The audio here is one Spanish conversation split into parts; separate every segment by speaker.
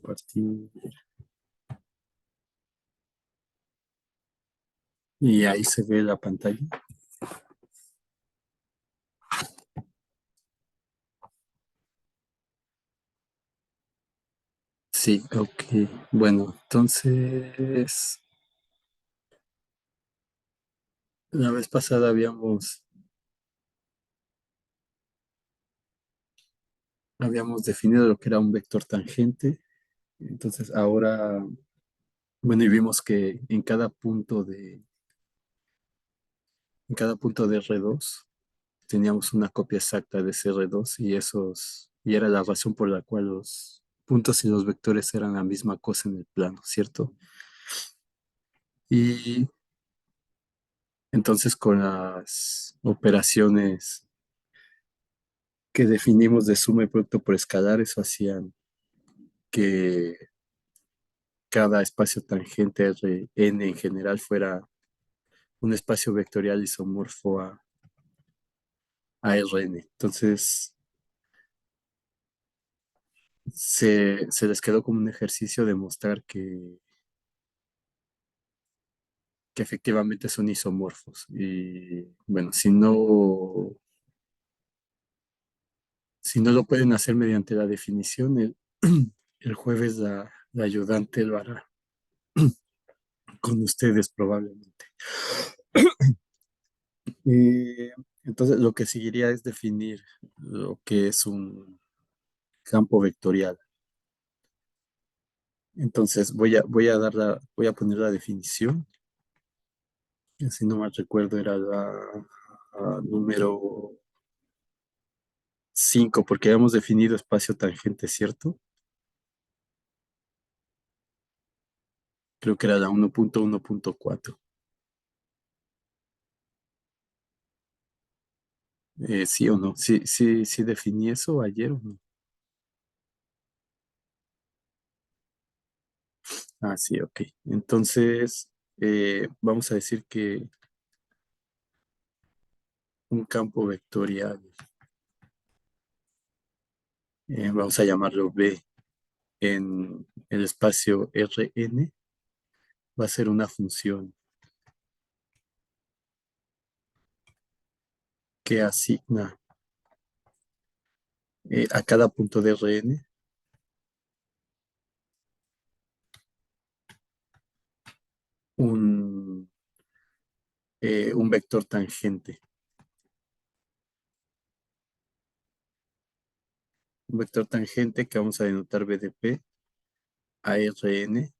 Speaker 1: compartir. Y ahí se ve la pantalla. Sí, ok. Bueno, entonces, la vez pasada habíamos definido lo que era un vector tangente. Entonces, ahora, bueno, y vimos que en cada punto de R2 teníamos una copia exacta de ese R2 y era la razón por la cual los puntos y los vectores eran la misma cosa en el plano, ¿cierto? Y entonces con las operaciones que definimos de suma y producto por escalar, eso hacían que cada espacio tangente Rn en general fuera un espacio vectorial isomorfo a Rn. Entonces se les quedó como un ejercicio demostrar que efectivamente son isomorfos. Y bueno, si no lo pueden hacer mediante la definición, el jueves la ayudante lo hará con ustedes probablemente. Eh, entonces, lo que seguiría es definir lo que es un campo vectorial. Entonces, voy a poner la definición. Si no mal recuerdo, era la número 5 porque habíamos definido espacio tangente, ¿cierto? Creo que era la 1.1.4. ¿Sí o no? Sí, sí, sí definí eso ayer o no. Ah, sí, ok. Entonces, vamos a decir que un campo vectorial, vamos a llamarlo B, en el espacio Rn, va a ser una función que asigna a cada punto de Rn un, un vector tangente. Un vector tangente que vamos a denotar B de P a Rn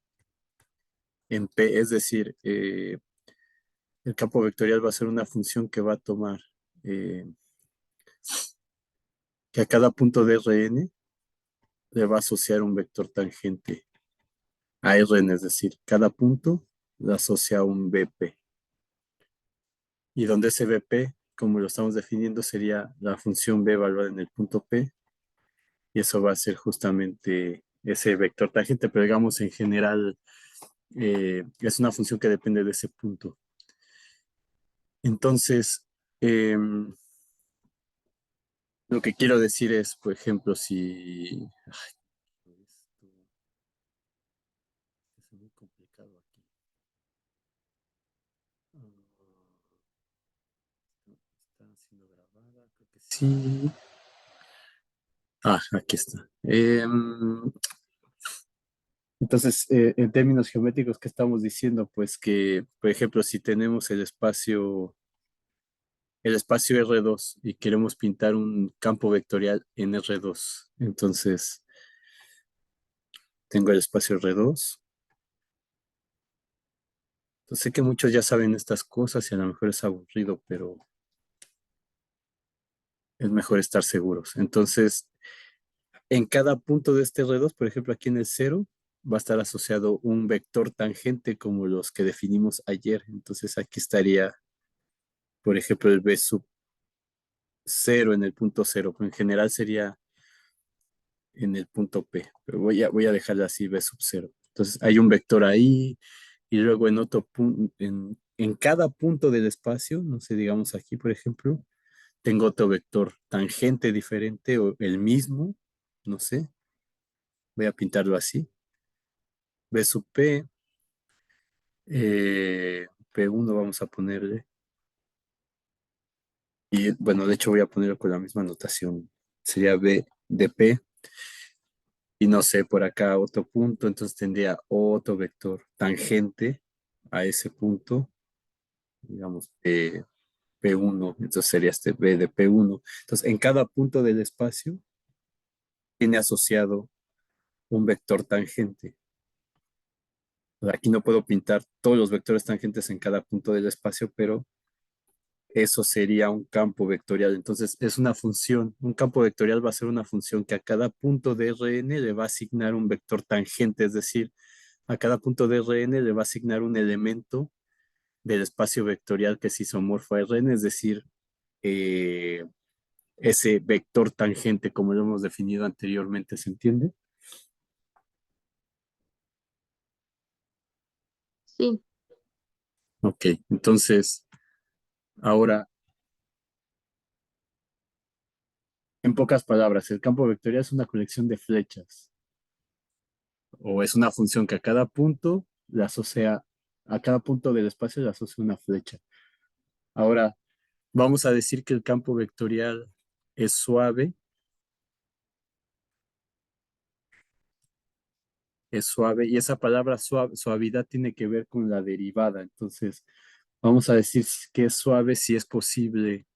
Speaker 1: en P, es decir, el campo vectorial va a ser una función que va a tomar eh, que a cada punto de Rn le va a asociar un vector tangente a Rn, es decir, cada punto le asocia un Vp. Y donde ese Vp, como lo estamos definiendo, sería la función B evaluada en el punto P, y eso va a ser justamente ese vector tangente, pero digamos en general es una función que depende de ese punto. Entonces, lo que quiero decir es, por ejemplo, si... Ay, esto es muy complicado aquí. Está siendo grabada, creo que sí. Ah, aquí está. Entonces, en términos geométricos, ¿qué estamos diciendo? Pues que, por ejemplo, si tenemos el espacio R2 y queremos pintar un campo vectorial en R2, entonces tengo el espacio R2. Entonces, sé que muchos ya saben estas cosas y a lo mejor es aburrido, pero es mejor estar seguros. Entonces, en cada punto de este R2, por ejemplo, aquí en el 0, va a estar asociado un vector tangente como los que definimos ayer. Entonces, aquí estaría, por ejemplo, el B sub 0 en el punto 0. En general sería en el punto P, pero voy a dejarlo así, B sub 0. Entonces, hay un vector ahí y luego en otro punto, en cada punto del espacio, no sé, digamos aquí, por ejemplo, tengo otro vector tangente diferente o el mismo, no sé, voy a pintarlo así. B sub P, P1 vamos a ponerle. Y bueno, de hecho voy a ponerlo con la misma notación. Sería B de P. Y no sé, por acá otro punto, entonces tendría otro vector tangente a ese punto, digamos, P1, entonces sería este B de P1. Entonces, en cada punto del espacio tiene asociado un vector tangente. Aquí no puedo pintar todos los vectores tangentes en cada punto del espacio, pero eso sería un campo vectorial. Entonces, es una función. Un campo vectorial va a ser una función que a cada punto de Rn le va a asignar un vector tangente, es decir, a cada punto de Rn le va a asignar un elemento del espacio vectorial que es isomorfo a Rn, es decir, eh, ese vector tangente como lo hemos definido anteriormente, ¿se entiende?
Speaker 2: Sí,
Speaker 1: Ok, entonces, ahora, en pocas palabras, el campo vectorial es una colección de flechas o es una función que a cada punto le asocia, a cada punto del espacio le asocia una flecha. Ahora, vamos a decir que el campo vectorial es suave, y esa palabra suavidad tiene que ver con la derivada. Entonces, vamos a decir que es suave si es posible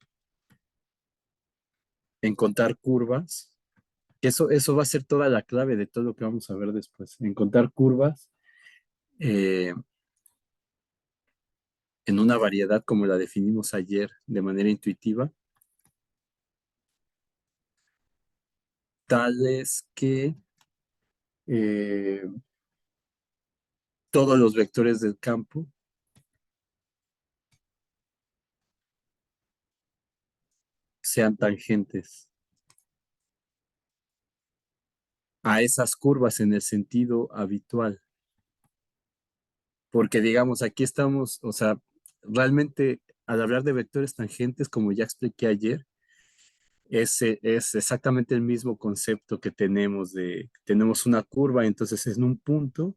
Speaker 1: encontrar curvas, que eso va a ser toda la clave de todo lo que vamos a ver después. Encontrar curvas eh, en una variedad como la definimos ayer de manera intuitiva, tales que eh, todos los vectores del campo sean tangentes a esas curvas en el sentido habitual. Porque digamos, aquí estamos, o sea, realmente al hablar de vectores tangentes, como ya expliqué ayer, es exactamente el mismo concepto que tenemos una curva, entonces en un punto,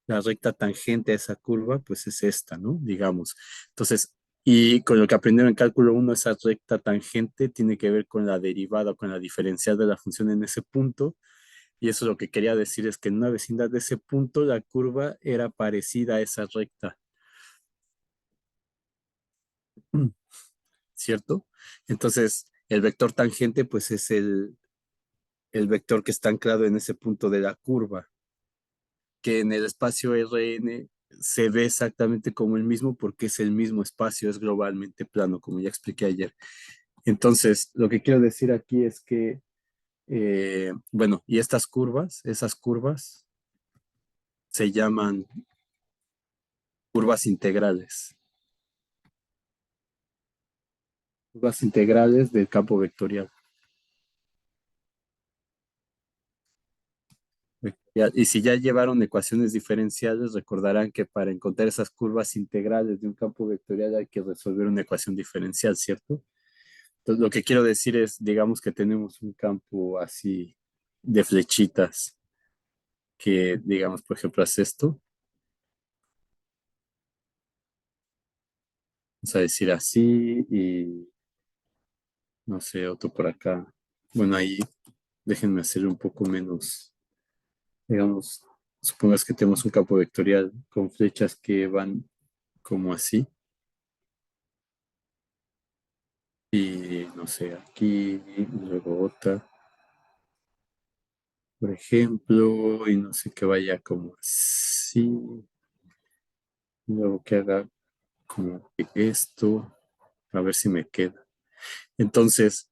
Speaker 1: la recta tangente a esa curva, pues es esta, ¿no? Digamos. Entonces, y con lo que aprendieron en cálculo uno, esa recta tangente tiene que ver con la derivada, con la diferencial de la función en ese punto, y eso lo que quería decir es que en una vecindad de ese punto, la curva era parecida a esa recta. ¿Cierto? Entonces, el vector tangente, pues es el vector que está anclado en ese punto de la curva, que en el espacio Rn se ve exactamente como el mismo porque es el mismo espacio, es globalmente plano, como ya expliqué ayer. Entonces, lo que quiero decir aquí es que, bueno, y estas curvas, esas curvas se llaman curvas integrales, curvas integrales del campo vectorial. Y si ya llevaron ecuaciones diferenciales, recordarán que para encontrar esas curvas integrales de un campo vectorial hay que resolver una ecuación diferencial, ¿cierto? Entonces, lo que quiero decir es, digamos que tenemos un campo así de flechitas, que digamos, por ejemplo, hace esto, vamos a decir así, y no sé, otro por acá. Bueno, ahí déjenme hacer un poco menos, digamos, supongas que tenemos un campo vectorial con flechas que van como así. Y no sé, aquí, y luego otra, por ejemplo, y no sé que vaya como así, y luego que haga como que esto, a ver si me queda. Entonces,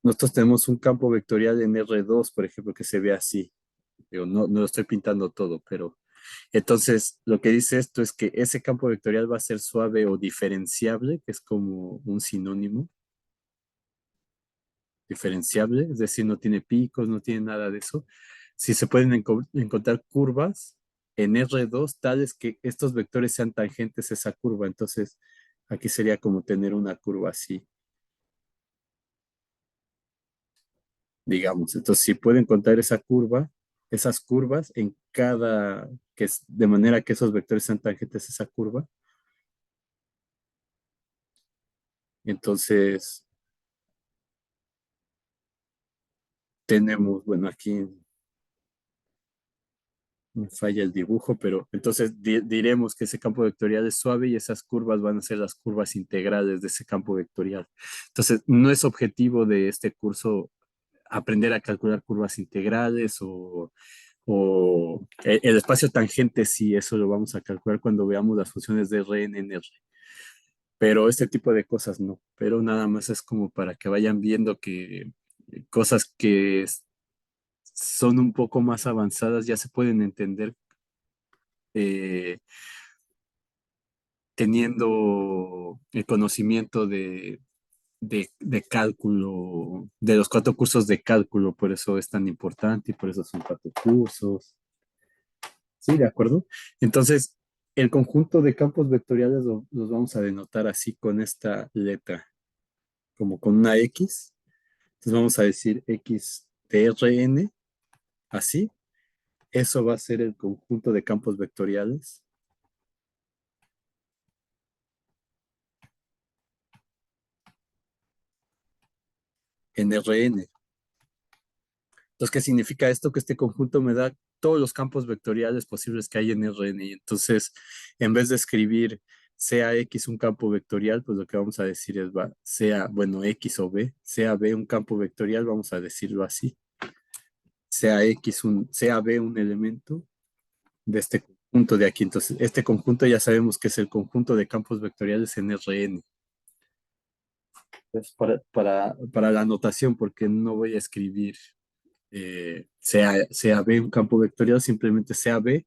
Speaker 1: nosotros tenemos un campo vectorial en R2, por ejemplo, que se ve así. Digo, no lo estoy pintando todo, pero entonces lo que dice esto es que ese campo vectorial va a ser suave o diferenciable, que es como un sinónimo diferenciable, es decir, no tiene picos, no tiene nada de eso. Si se pueden encontrar curvas en R2 tales que estos vectores sean tangentes a esa curva, entonces aquí sería como tener una curva así, digamos. Entonces, si pueden encontrar esa curva, esas curvas que es de manera que esos vectores sean tangentes a esa curva. Entonces, tenemos, bueno, aquí me falla el dibujo, pero entonces diremos que ese campo vectorial es suave y esas curvas van a ser las curvas integrales de ese campo vectorial. Entonces, no es objetivo de este curso aprender a calcular curvas integrales o el espacio tangente, sí, eso lo vamos a calcular cuando veamos las funciones de Rn en R. Pero este tipo de cosas no. Pero nada más es como para que vayan viendo que cosas que son un poco más avanzadas ya se pueden entender eh, teniendo el conocimiento de cálculo, de los 4 cursos de cálculo, por eso es tan importante y por eso son 4 cursos. Sí, de acuerdo. Entonces, el conjunto de campos vectoriales los vamos a denotar así con esta letra, como con una X. Entonces vamos a decir X de Rn, así. Eso va a ser el conjunto de campos vectoriales en Rn. Entonces, ¿qué significa esto? Que este conjunto me da todos los campos vectoriales posibles que hay en Rn. Y entonces, en vez de escribir sea X un campo vectorial, pues lo que vamos a decir es, sea, bueno, X o B, sea B un campo vectorial, vamos a decirlo así. Sea B un elemento de este conjunto de aquí. Entonces, este conjunto ya sabemos que es el conjunto de campos vectoriales en Rn. Es para la anotación, porque no voy a escribir sea B un campo vectorial, simplemente sea B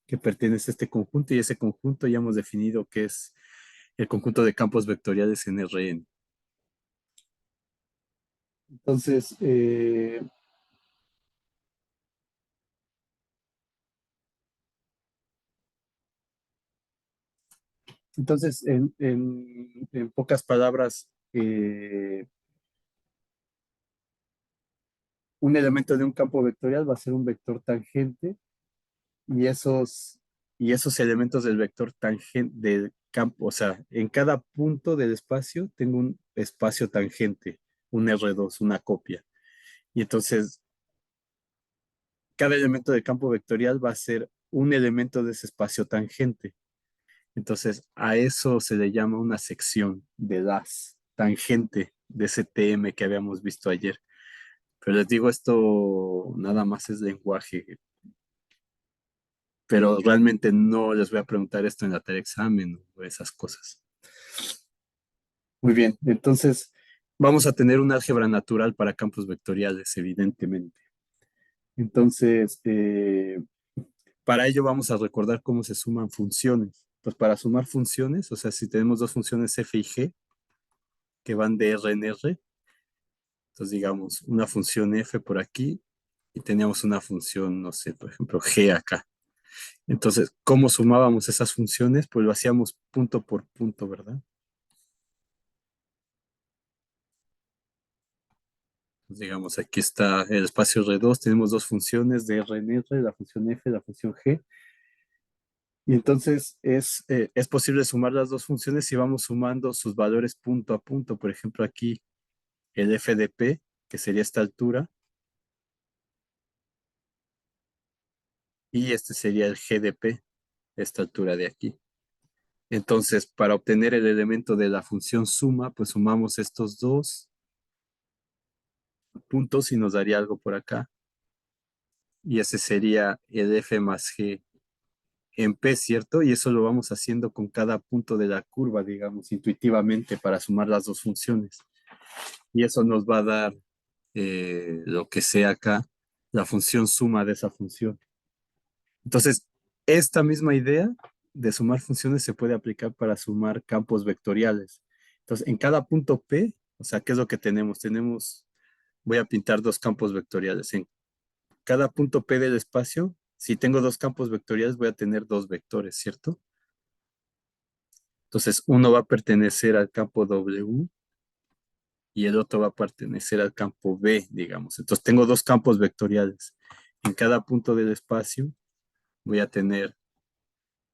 Speaker 1: que pertenece a este conjunto y ese conjunto ya hemos definido que es el conjunto de campos vectoriales en Rn. Entonces, en pocas palabras, un elemento de un campo vectorial va a ser un vector tangente y esos elementos del vector tangente del campo, o sea, en cada punto del espacio tengo un espacio tangente, un R2, una copia. Y entonces, cada elemento del campo vectorial va a ser un elemento de ese espacio tangente. Entonces, a eso se le llama una sección de las tangente de ese TM que habíamos visto ayer. Pero les digo, esto nada más es lenguaje, pero realmente no les voy a preguntar esto en la tarea examen o esas cosas. Muy bien, entonces vamos a tener un álgebra natural para campos vectoriales, evidentemente. Entonces, para ello vamos a recordar cómo se suman funciones. Pues para sumar funciones, o sea, si tenemos dos funciones f y g que van de R en R, entonces digamos una función f por aquí y teníamos una función, no sé, por ejemplo, g acá. Entonces, ¿cómo sumábamos esas funciones? Pues lo hacíamos punto por punto, ¿verdad? Pues digamos, aquí está el espacio R2, tenemos dos funciones de R en R, la función f, la función g. Y entonces es posible sumar las dos funciones si vamos sumando sus valores punto a punto. Por ejemplo, aquí el f de p, que sería esta altura, y este sería el g de p, esta altura de aquí. Entonces, para obtener el elemento de la función suma, pues sumamos estos dos puntos y nos daría algo por acá. Y ese sería el f más g en p, ¿cierto? Y eso lo vamos haciendo con cada punto de la curva, digamos, intuitivamente para sumar las dos funciones. Y eso nos va a dar lo que sea acá, la función suma de esa función. Entonces, esta misma idea de sumar funciones se puede aplicar para sumar campos vectoriales. Entonces, en cada punto P, o sea, ¿qué es lo que tenemos? Voy a pintar dos campos vectoriales. En cada punto P del espacio, si tengo dos campos vectoriales, voy a tener dos vectores, ¿cierto? Entonces, uno va a pertenecer al campo W y el otro va a pertenecer al campo B, digamos. Entonces, tengo dos campos vectoriales en cada punto del espacio voy a tener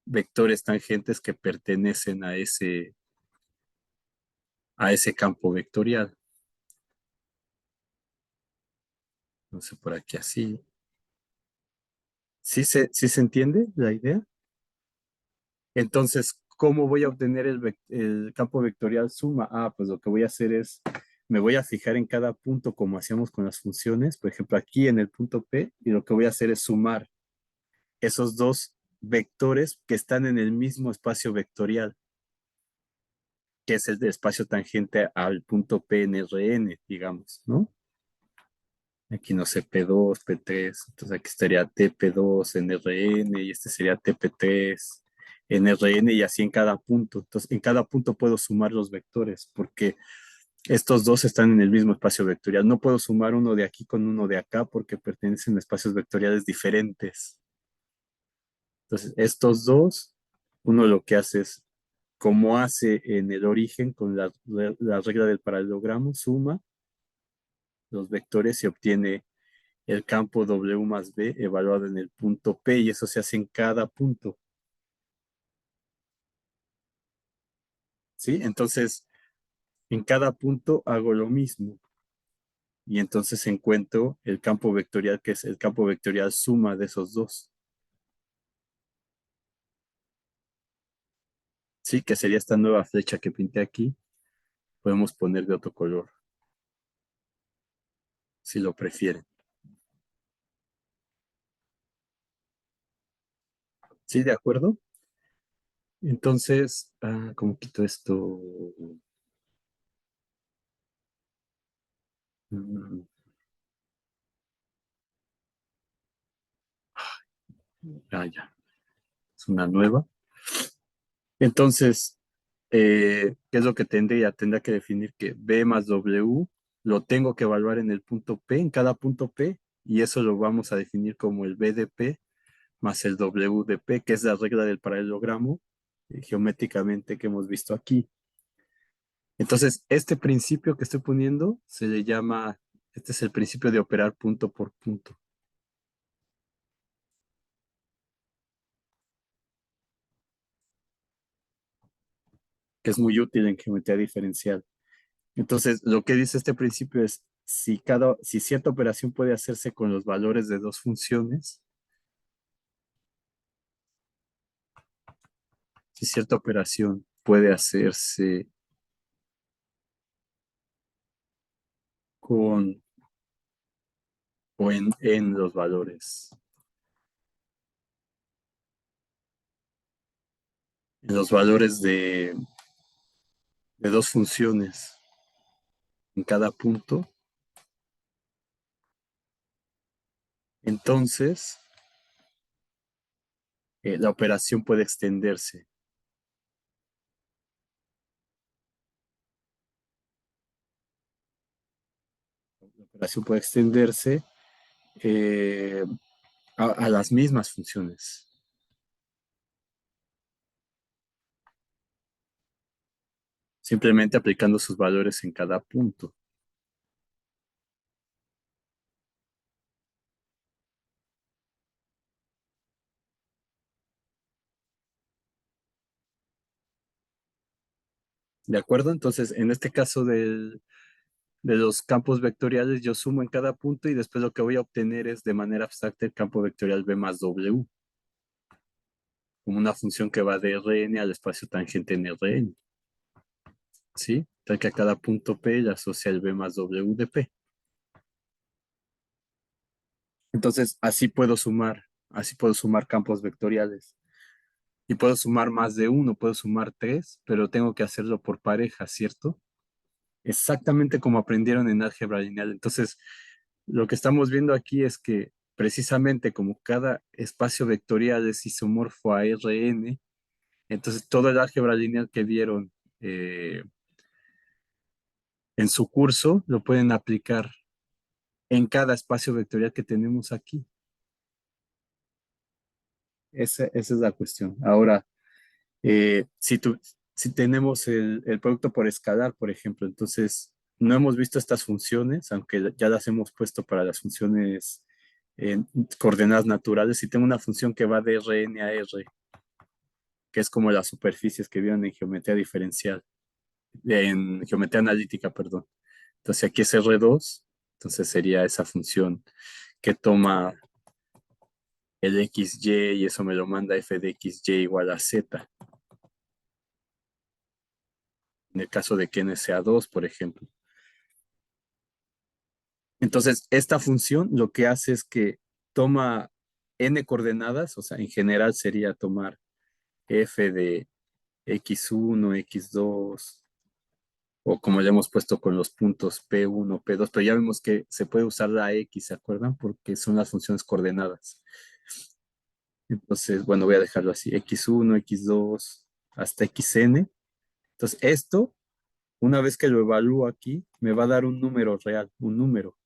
Speaker 1: vectores tangentes que pertenecen a ese campo vectorial. Entonces, por aquí así. Sí se entiende la idea? Entonces, ¿cómo voy a obtener el campo vectorial suma? Ah, pues lo que voy a hacer es, me voy a fijar en cada punto como hacíamos con las funciones, por ejemplo, aquí en el punto P, y lo que voy a hacer es sumar esos dos vectores que están en el mismo espacio vectorial, que es el de espacio tangente al punto P en Rn, digamos, ¿no? Aquí no sé, P2, P3, entonces aquí estaría TP2 en Rn y este sería TP3 en Rn y así en cada punto. Entonces, en cada punto puedo sumar los vectores porque estos dos están en el mismo espacio vectorial. No puedo sumar uno de aquí con uno de acá porque pertenecen a espacios vectoriales diferentes. Entonces, estos dos, uno lo que hace es, como hace en el origen con la regla del paralelogramo, suma los vectores y obtiene el campo W más B evaluado en el punto P y eso se hace en cada punto, ¿sí? Entonces, en cada punto hago lo mismo y entonces encuentro el campo vectorial que es el campo vectorial suma de esos dos, ¿sí? Que sería esta nueva flecha que pinté aquí. Podemos poner de otro color, si lo prefieren. ¿Sí? ¿De acuerdo? Entonces, ¿cómo quito esto? Mm, ya, es una nueva. Entonces, ¿qué es lo que tendría? Tendría que definir que B más W lo tengo que evaluar en el punto P, en cada punto P, y eso lo vamos a definir como el B de P más el W de P, que es la regla del paralelogramo geométricamente que hemos visto aquí. Entonces, este principio que estoy poniendo se le llama, este es el principio de operar punto por punto, que es muy útil en geometría diferencial. Entonces, lo que dice este principio es, si cierta operación puede hacerse con los valores de dos funciones, si cierta operación puede hacerse con o en los valores, en los valores de dos funciones en cada punto, entonces la operación puede extenderse. La operación puede extenderse eh, a las mismas funciones, simplemente aplicando sus valores en cada punto. ¿De acuerdo? Entonces, en este caso de los campos vectoriales, yo sumo en cada punto y después lo que voy a obtener es de manera abstracta el campo vectorial B más W, como una función que va de Rn al espacio tangente en Rn, ¿sí? Tal que a cada punto P le asocia el B más W de P. Entonces, así puedo sumar campos vectoriales. Y puedo sumar más de uno, puedo sumar tres, pero tengo que hacerlo por pareja, ¿cierto? Exactamente como aprendieron en álgebra lineal. Entonces, lo que estamos viendo aquí es que precisamente como cada espacio vectorial es isomorfo a Rn, entonces todo el álgebra lineal que vieron eh, en su curso lo pueden aplicar en cada espacio vectorial que tenemos aquí. Esa es la cuestión. Ahora, si tenemos el producto por escalar, por ejemplo, entonces no hemos visto estas funciones, aunque ya las hemos puesto para las funciones en coordenadas naturales y tengo una función que va de Rn a R, que es como las superficies que vieron en geometría diferencial, en geometría analítica, perdón. Entonces aquí es R2, entonces sería esa función que toma el XY y eso me lo manda f de XY igual a Z, en el caso de que n sea 2, por ejemplo. Entonces, esta función lo que hace es que toma n coordenadas, o sea, en general sería tomar f de x1, x2, o como ya hemos puesto con los puntos P1, P2, pero ya vemos que se puede usar la X, ¿se acuerdan? Porque son las funciones coordenadas. Entonces, bueno, voy a dejarlo así, x1, x2, hasta xn. Entonces, esto, una vez que lo evalúo aquí, me va a dar un número real, un número.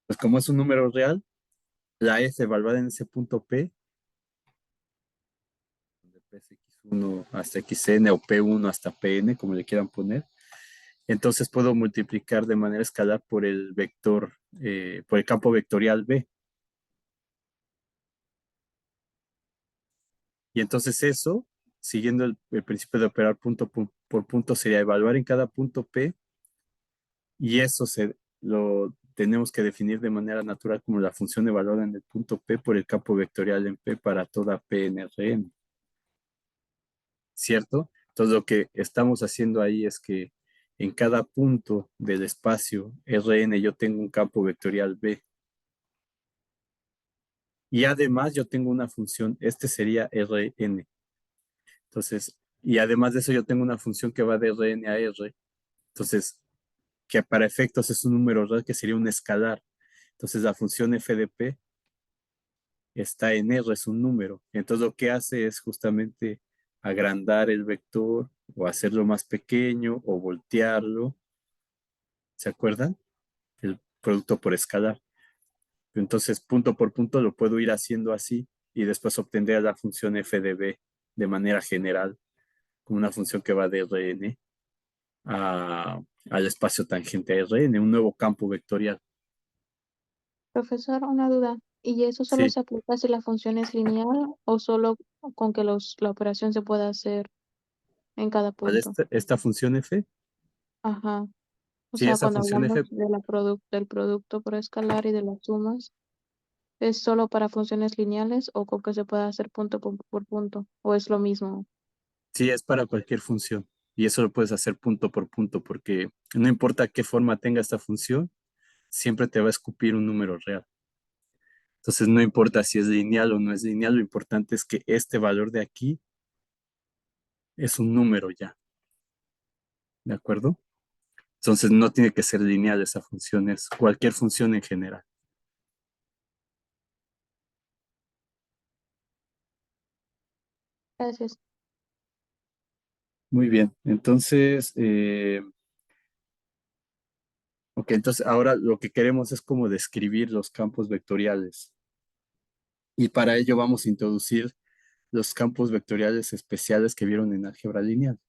Speaker 1: Pues como es un número real, la f evaluada en ese punto P, donde P es x1 hasta xn o p1 hasta pn, como le quieran poner, entonces puedo multiplicar de manera escalar por el vector, por el campo vectorial B. Y entonces eso, siguiendo el principio de operar punto por punto, sería evaluar en cada punto P y eso lo tenemos que definir de manera natural como la función evaluada en el punto P por el campo vectorial en P para toda P en Rn, ¿cierto? Entonces lo que estamos haciendo ahí es que en cada punto del espacio Rn yo tengo un campo vectorial B y además yo tengo una función, este sería Rn. Entonces, y además de eso yo tengo una función que va de Rn a R. Entonces, que para efectos es un número real que sería un escalar. Entonces, la función f de p está en R, es un número. Entonces, lo que hace es justamente agrandar el vector o hacerlo más pequeño o voltearlo. ¿Se acuerdan? El producto por escalar. Entonces, punto por punto lo puedo ir haciendo así y después obtendré la función f de b de manera general, como una función que va de Rn al espacio tangente a Rn, un nuevo campo vectorial.
Speaker 2: Profesor, una duda. ¿Y eso solo
Speaker 1: Sí,
Speaker 2: se aplica si la función es lineal o solo con que la operación se pueda hacer en cada
Speaker 1: ¿cuál
Speaker 2: punto?
Speaker 1: esta función f?
Speaker 2: Ajá. O
Speaker 1: Sí,
Speaker 2: sea,
Speaker 1: esa
Speaker 2: cuando
Speaker 1: función
Speaker 2: hablamos
Speaker 1: f,
Speaker 2: de del producto por escalar y de las sumas, ¿es solo para funciones lineales o con que se pueda hacer punto por punto? ¿O es lo mismo?
Speaker 1: sí, es para cualquier función. Y eso lo puedes hacer punto por punto, porque no importa qué forma tenga esta función, siempre te va a escupir un número real. Entonces, no importa si es lineal o no es lineal, lo importante es que este valor de aquí es un número ya, ¿de acuerdo? Entonces, no tiene que ser lineal esa función, es cualquier función en general.
Speaker 2: Gracias.
Speaker 1: Muy bien, entonces, ok, entonces ahora lo que queremos es como describir los campos vectoriales. Y para ello vamos a introducir los campos vectoriales especiales que vieron en álgebra lineal.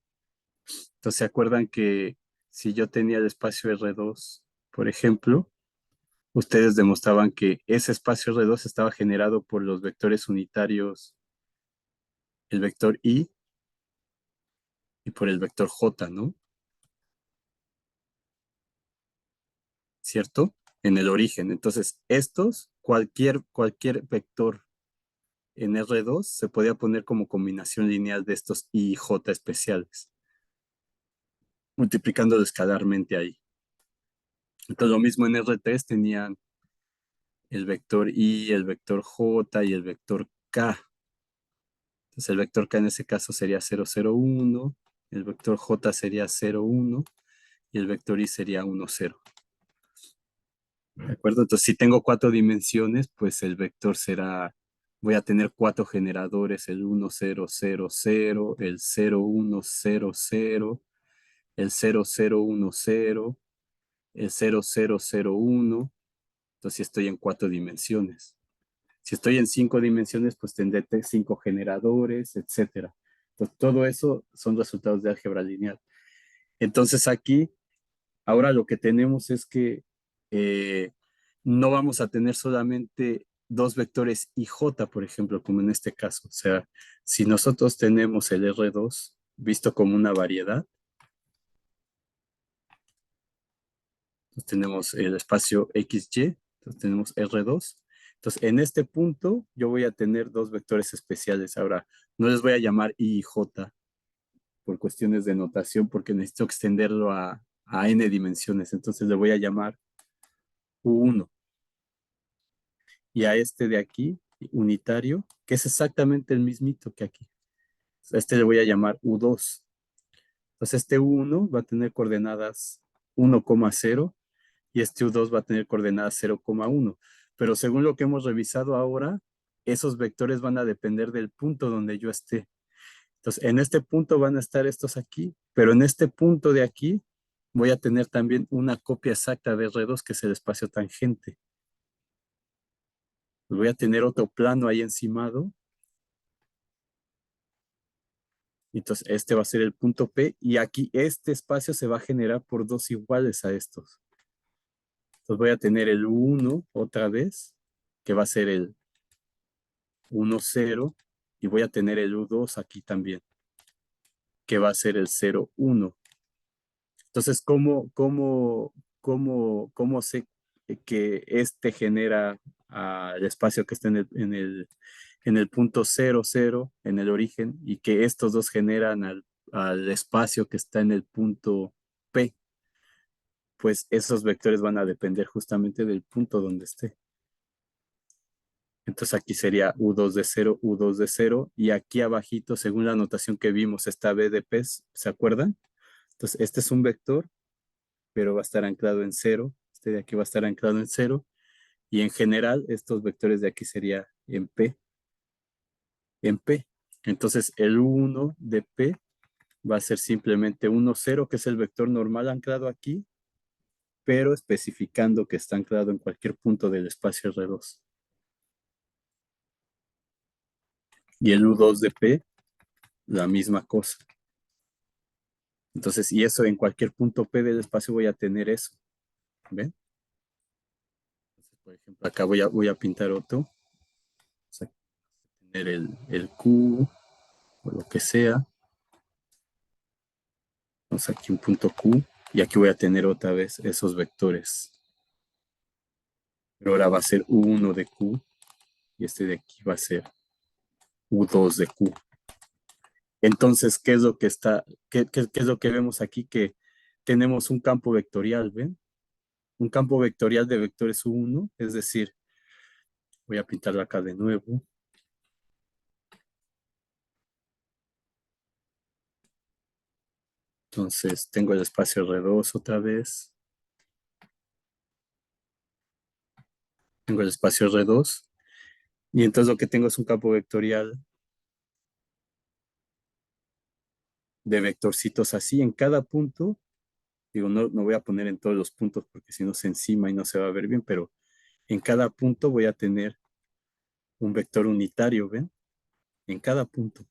Speaker 1: Entonces, ¿se acuerdan que si yo tenía el espacio R2, por ejemplo, ustedes demostraban que ese espacio R2 estaba generado por los vectores unitarios, el vector I y por el vector J, ¿no? ¿Cierto? En el origen. Entonces, estos, cualquier vector en R2 se podía poner como combinación lineal de estos I y J especiales, multiplicándolo escalarmente ahí. Entonces, lo mismo en R3 tenían el vector I, el vector J y el vector K. Entonces el vector K en ese caso sería 0, 0, 1, el vector J sería 0, 1 y el vector I sería 1, 0. ¿De acuerdo? Entonces si tengo cuatro dimensiones, pues el vector será, voy a tener cuatro generadores, el 1, 0, 0, 0, el 0, 1, 0, 0, el 0, 0, 1, 0, el 0, 0, 0, 1. Entonces si estoy en cuatro dimensiones. Si estoy en cinco dimensiones, pues tendré cinco generadores, etcétera. Entonces, todo eso son resultados de álgebra lineal. Entonces, aquí, ahora lo que tenemos es que no vamos a tener solamente dos vectores IJ, por ejemplo, como en este caso. O sea, si nosotros tenemos el R2 visto como una variedad, entonces tenemos el espacio XY, entonces tenemos R2. Entonces, en este punto yo voy a tener dos vectores especiales. Ahora, no les voy a llamar I y J por cuestiones de notación, porque necesito extenderlo a n dimensiones. Entonces le voy a llamar U1. Y a este de aquí, unitario, que es exactamente el mismito que aquí. A este le voy a llamar U2. Entonces este U1 va a tener coordenadas 1,0 y este U2 va a tener coordenadas 0,1. Pero según lo que hemos revisado ahora, esos vectores van a depender del punto donde yo esté. Entonces, en este punto van a estar estos aquí, pero en este punto de aquí voy a tener también una copia exacta de R2, que es el espacio tangente. Voy a tener otro plano ahí encimado. Entonces, este va a ser el punto P y aquí este espacio se va a generar por dos iguales a estos. Entonces voy a tener el 1 otra vez, que va a ser el 1, 0, y voy a tener el U2 aquí también, que va a ser el 0, 1. Entonces, ¿cómo sé que este genera el espacio que está en el punto 0, 0, en el origen, y que estos dos generan al espacio que está en el punto P? Pues esos vectores van a depender justamente del punto donde esté. Entonces aquí sería U2 de 0, U2 de 0, y aquí abajito, según la notación que vimos, está B de P, ¿se acuerdan? Entonces este es un vector, pero va a estar anclado en 0, este de aquí va a estar anclado en 0, y en general estos vectores de aquí sería en P. Entonces el U1 de P va a ser simplemente 1, 0, que es el vector normal anclado aquí, pero especificando que está anclado en cualquier punto del espacio R2. Y el U2 de P, la misma cosa. Entonces, y eso en cualquier punto P del espacio voy a tener eso. ¿Ven? Entonces, por ejemplo, acá voy a pintar otro. O sea, tener el Q o lo que sea. Vamos aquí un punto Q. Y aquí voy a tener otra vez esos vectores. Pero ahora va a ser U1 de Q. Y este de aquí va a ser U2 de Q. Entonces, ¿qué es lo que está, qué es lo que vemos aquí? Que tenemos un campo vectorial, ¿ven? Un campo vectorial de vectores U1, es decir, voy a pintarlo acá de nuevo. Entonces, tengo el espacio R2 otra vez. Tengo el espacio R2. Y entonces lo que tengo es un campo vectorial de vectorcitos así en cada punto. Digo, no voy a poner en todos los puntos porque si no se encima y no se va a ver bien, pero en cada punto voy a tener un vector unitario, ¿ven? En cada punto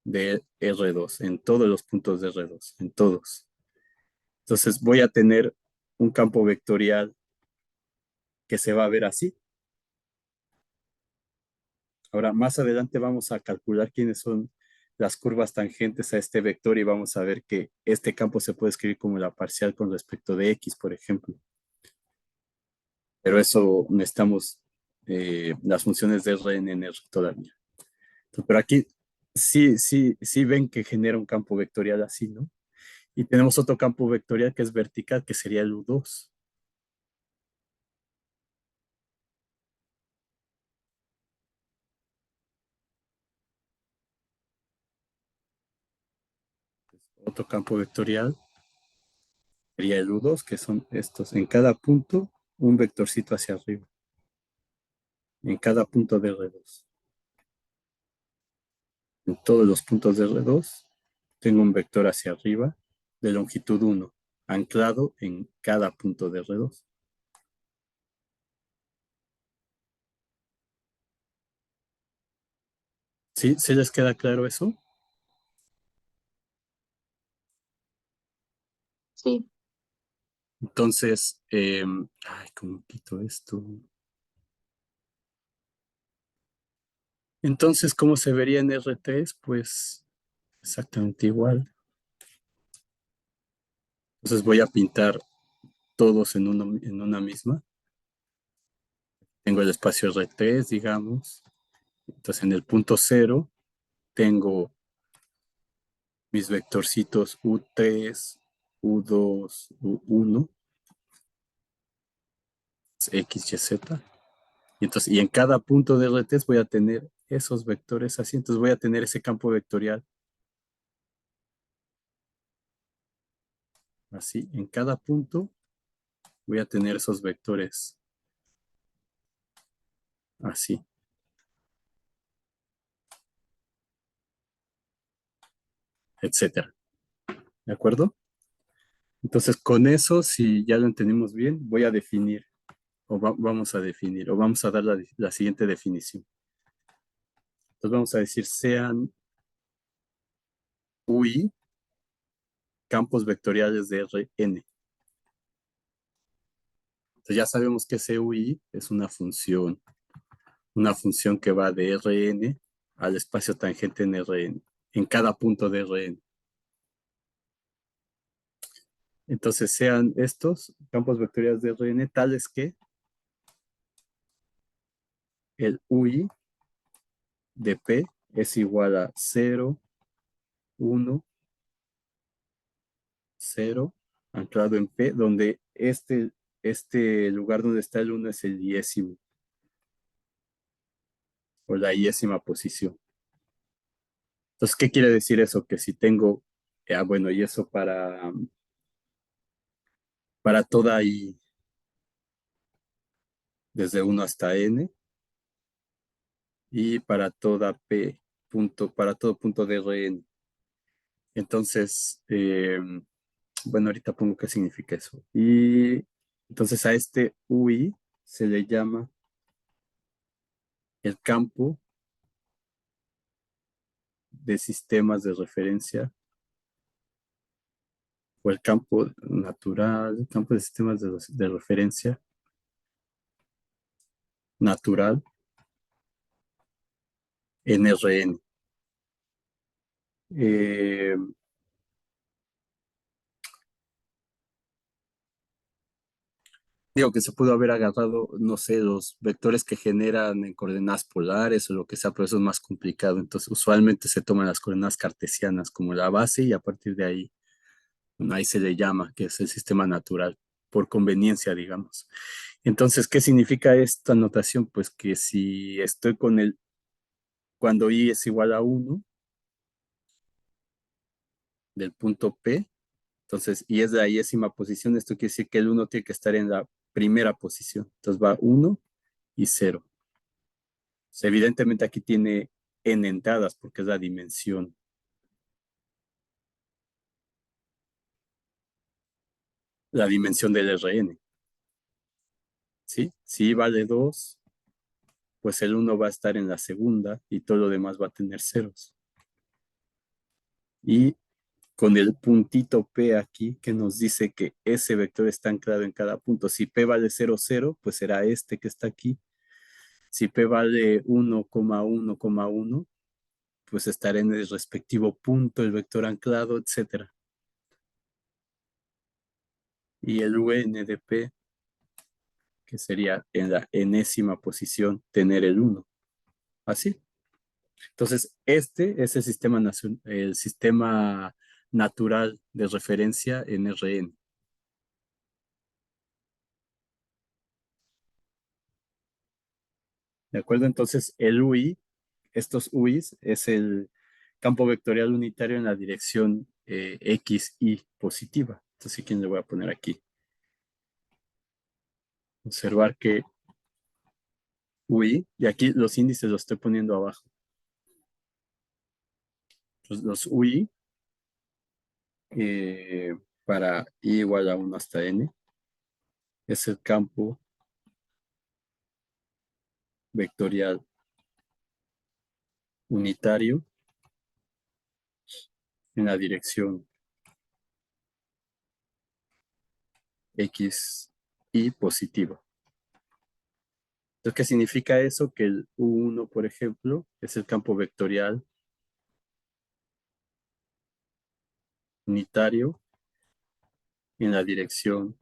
Speaker 1: de R2, en todos los puntos de R2, en todos. Entonces voy a tener un campo vectorial que se va a ver así. Ahora, más adelante vamos a calcular quiénes son las curvas tangentes a este vector y vamos a ver que este campo se puede escribir como la parcial con respecto de x, por ejemplo. Pero eso necesitamos las funciones de Rn en R todavía. Pero aquí sí ven que genera un campo vectorial así, ¿no? Y tenemos otro campo vectorial que es vertical, que sería el U2. Otro campo vectorial sería el U2, que son estos. En cada punto, un vectorcito hacia arriba. En cada punto de R2. En todos los puntos de R2 tengo un vector hacia arriba de longitud 1, anclado en cada punto de R2. ¿Sí? ¿Se les queda claro eso?
Speaker 2: Sí,
Speaker 1: Entonces, ay, ¿cómo quito esto? Entonces, ¿cómo se vería en R3? Pues exactamente igual. Entonces voy a pintar todos en una misma. Tengo el espacio R3, digamos. Entonces en el punto cero tengo mis vectorcitos U3, U2, U1, X, Y, Z. Y, entonces, y en cada punto de R3 voy a tener esos vectores así. Entonces voy a tener ese campo vectorial así. En cada punto voy a tener esos vectores así, etcétera. ¿De acuerdo? Entonces, con eso, si ya lo entendimos bien, voy a definir, vamos a definir, o vamos a dar la siguiente definición. Entonces, vamos a decir, sean UI campos vectoriales de Rn. Entonces, ya sabemos que ese UI es una función que va de Rn al espacio tangente en Rn, en cada punto de Rn. Entonces, sean estos campos vectoriales de Rn tales que el UI de P es igual a 0, 1, 0, anclado en P, donde este lugar donde está el 1 es el diésimo, o la iésima posición. Entonces, ¿qué quiere decir eso? Que si tengo, bueno, y eso para toda I, desde 1 hasta N, y para toda P, para todo punto de Rn. Entonces, bueno, ahorita pongo qué significa eso. Y entonces a este UI se le llama el campo de sistemas de referencia o el campo natural, el campo de sistemas de referencia natural en RN. Eh, Digo que se pudo haber agarrado, no sé, los vectores que generan en coordenadas polares o lo que sea, pero eso es más complicado. Entonces, usualmente se toman las coordenadas cartesianas como la base y a partir de ahí, bueno, ahí se le llama, que es el sistema natural, por conveniencia, digamos. Entonces, ¿qué significa esta notación? Pues que si estoy con cuando i es igual a 1 del punto P, entonces, y es la iésima posición, esto quiere decir que el 1 tiene que estar en la primera posición. Entonces va 1 y 0. Evidentemente aquí tiene n entradas porque es la dimensión del Rn. ¿Sí? Si i vale 2, pues el 1 va a estar en la segunda y todo lo demás va a tener ceros. Y con el puntito P aquí que nos dice que ese vector está anclado en cada punto. Si P vale 0, 0, pues será este que está aquí. Si P vale 1, 1, 1, pues estará en el respectivo punto, el vector anclado, etcétera. Y el UN de P, que sería en la enésima posición, tener el 1. Así. Entonces, este es el sistema natural de referencia en RN. ¿De acuerdo? Entonces, el UI, estos UIs, es el campo vectorial unitario en la dirección X, Y positiva. Entonces, ¿quién le voy a poner aquí? Observar que UI, y aquí los índices los estoy poniendo abajo. Entonces, los UI eh, para I igual a 1 hasta N es el campo vectorial unitario en la dirección X y positivo. Entonces, ¿qué significa eso? Que el U1, por ejemplo, es el campo vectorial unitario en la dirección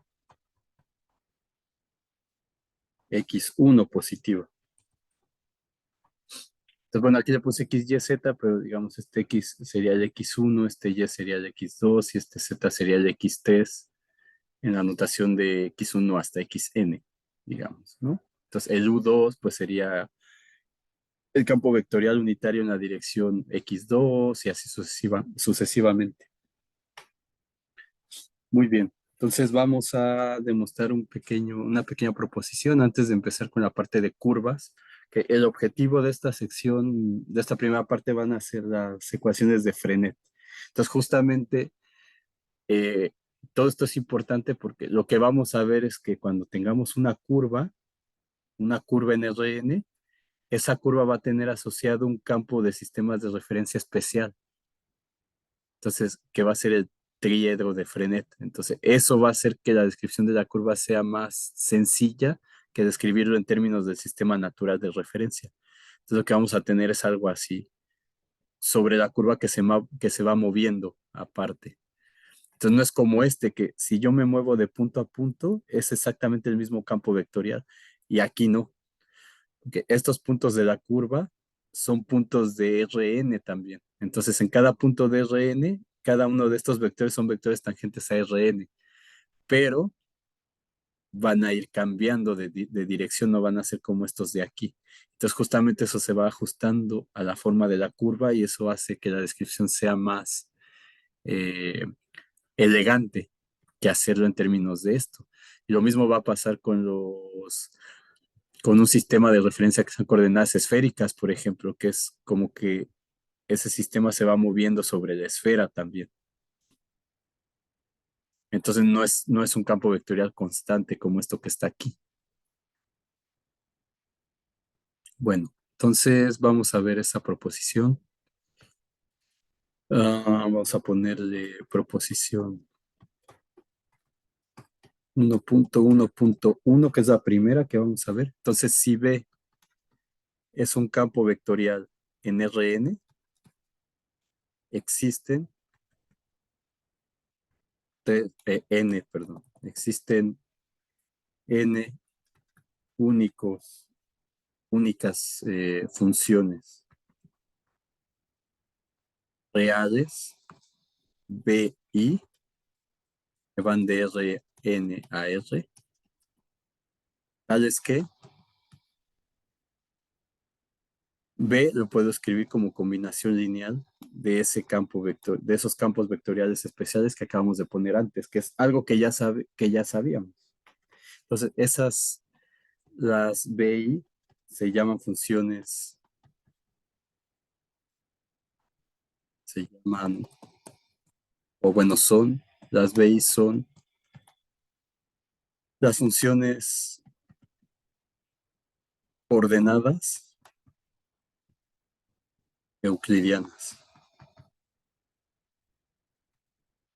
Speaker 1: X1 positiva. Entonces, bueno, aquí le puse X, Y, Z, pero digamos, este X sería el X1, este Y sería el X2 y este Z sería el X3 en la notación de X1 hasta Xn, digamos, ¿no? Entonces, el U2, pues sería el campo vectorial unitario en la dirección X2 y así sucesivamente. Muy bien. Entonces vamos a demostrar una pequeña proposición antes de empezar con la parte de curvas, que el objetivo de esta sección, de esta primera parte van a ser las ecuaciones de Frenet. Entonces justamente eh, todo esto es importante porque lo que vamos a ver es que cuando tengamos una curva en Rn, esa curva va a tener asociado un campo de sistemas de referencia especial. Entonces, que va a ser el triedro de Frenet. Entonces, eso va a hacer que la descripción de la curva sea más sencilla que describirlo en términos del sistema natural de referencia. Entonces, lo que vamos a tener es algo así sobre la curva que se va moviendo aparte. Entonces, no es como este, que si yo me muevo de punto a punto, es exactamente el mismo campo vectorial. Y aquí no, porque estos puntos de la curva son puntos de Rn también. Entonces, en cada punto de Rn, cada uno de estos vectores son vectores tangentes a Rn, pero van a ir cambiando de dirección, no van a ser como estos de aquí. Entonces, justamente eso se va ajustando a la forma de la curva y eso hace que la descripción sea más eh, elegante que hacerlo en términos de esto. Y lo mismo va a pasar con un sistema de referencia que son coordenadas esféricas, por ejemplo, que es como que ese sistema se va moviendo sobre la esfera también. Entonces no es un campo vectorial constante como esto que está aquí. Bueno, entonces vamos a ver esa proposición. Vamos a ponerle proposición 1.1.1, que es la primera que vamos a ver. Entonces, si B es un campo vectorial en Rn, existen existen n únicas funciones reales B i que van de Rn a R, tales que B lo puedo escribir como combinación lineal de ese campo vector, de esos campos vectoriales especiales que acabamos de poner antes, que es algo que ya sabíamos. Entonces, las BI se llaman funciones, se llaman, o bueno, las BI son las funciones ordenadas euclidianas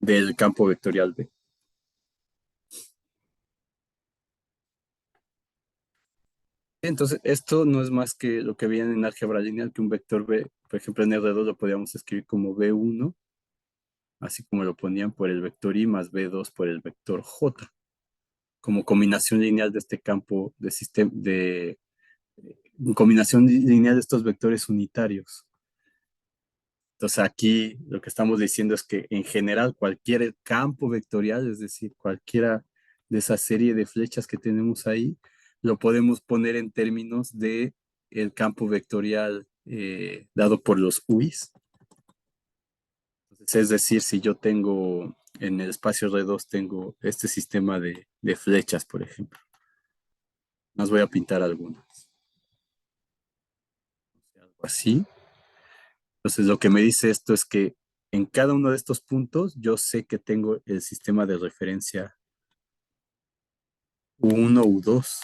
Speaker 1: del campo vectorial B. Entonces, esto no es más que lo que viene en álgebra lineal, que un vector B, por ejemplo, en R2 lo podríamos escribir como B1, así como lo ponían por el vector I más B2 por el vector J, como combinación lineal de este campo de sistema, de combinación lineal de estos vectores unitarios. Entonces, aquí lo que estamos diciendo es que en general cualquier campo vectorial, es decir, cualquiera de esa serie de flechas que tenemos ahí, lo podemos poner en términos de el campo vectorial dado por los UIs. Entonces, es decir, si yo tengo en el espacio R2 tengo este sistema de flechas, por ejemplo. Las voy a pintar algunas. Algo así. Entonces, lo que me dice esto es que en cada uno de estos puntos yo sé que tengo el sistema de referencia U1, U2,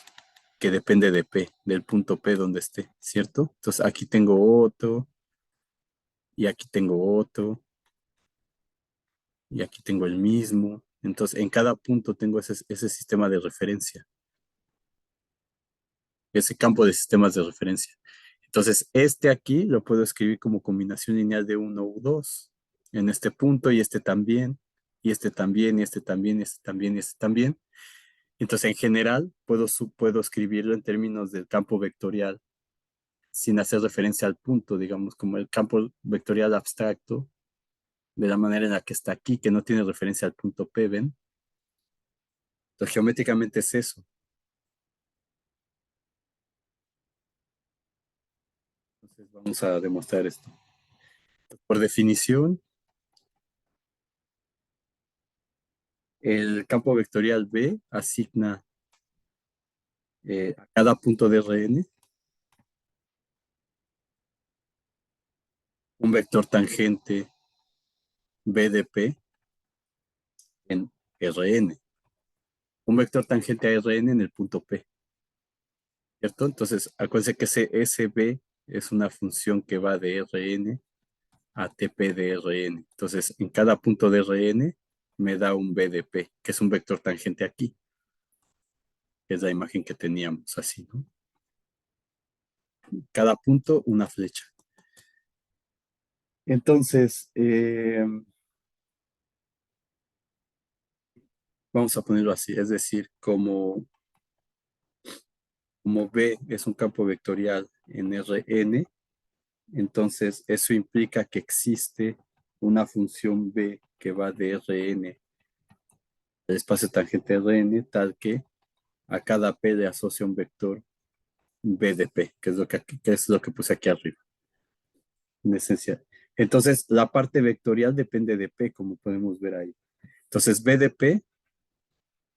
Speaker 1: que depende de P, del punto P donde esté, ¿cierto? Entonces, aquí tengo otro, y aquí tengo otro, y aquí tengo el mismo. Entonces, en cada punto tengo ese sistema de referencia, ese campo de sistemas de referencia. Entonces, este aquí lo puedo escribir como combinación lineal de uno u 2 en este punto y este también, y este también, y este también, y este también, y este también. Entonces, en general, puedo escribirlo en términos del campo vectorial sin hacer referencia al punto, digamos, como el campo vectorial abstracto, de la manera en la que está aquí, que no tiene referencia al punto P, ¿ven? Entonces, geométricamente es eso. Entonces, vamos a demostrar esto. Por definición, el campo vectorial B asigna a cada punto de Rn un vector tangente B de P en Rn. Un vector tangente a Rn en el punto P, ¿cierto? Entonces, acuérdense que ese SB es una función que va de Rn a TP de Rn. Entonces, en cada punto de Rn me da un B de P, que es un vector tangente aquí, que es la imagen que teníamos así, ¿no? Cada punto una flecha. Entonces, vamos a ponerlo así, es decir, como B es un campo vectorial en Rn, entonces eso implica que existe una función B que va de Rn al espacio tangente Rn, tal que a cada P le asocia un vector B de P, que es lo que puse aquí arriba, en esencia. Entonces, la parte vectorial depende de P, como podemos ver ahí. Entonces, B de P,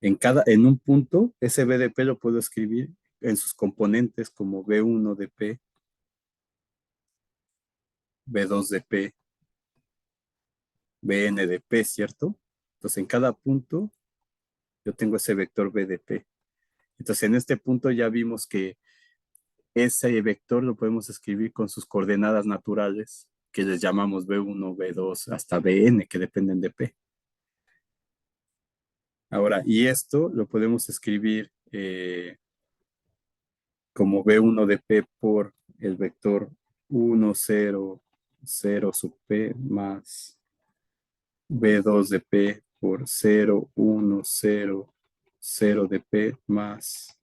Speaker 1: en un punto, ese B de P lo puedo escribir en sus componentes como B1 de P, B2 de P, Bn de P, ¿cierto? Entonces, en cada punto yo tengo ese vector B de P. Entonces, en este punto ya vimos que ese vector lo podemos escribir con sus coordenadas naturales, que les llamamos B1, B2, hasta Bn, que dependen de P. Ahora, y esto lo podemos escribir como B1 de P por el vector 1, 0, 0 sub P más B2 de P por 0, 1, 0, 0 de P más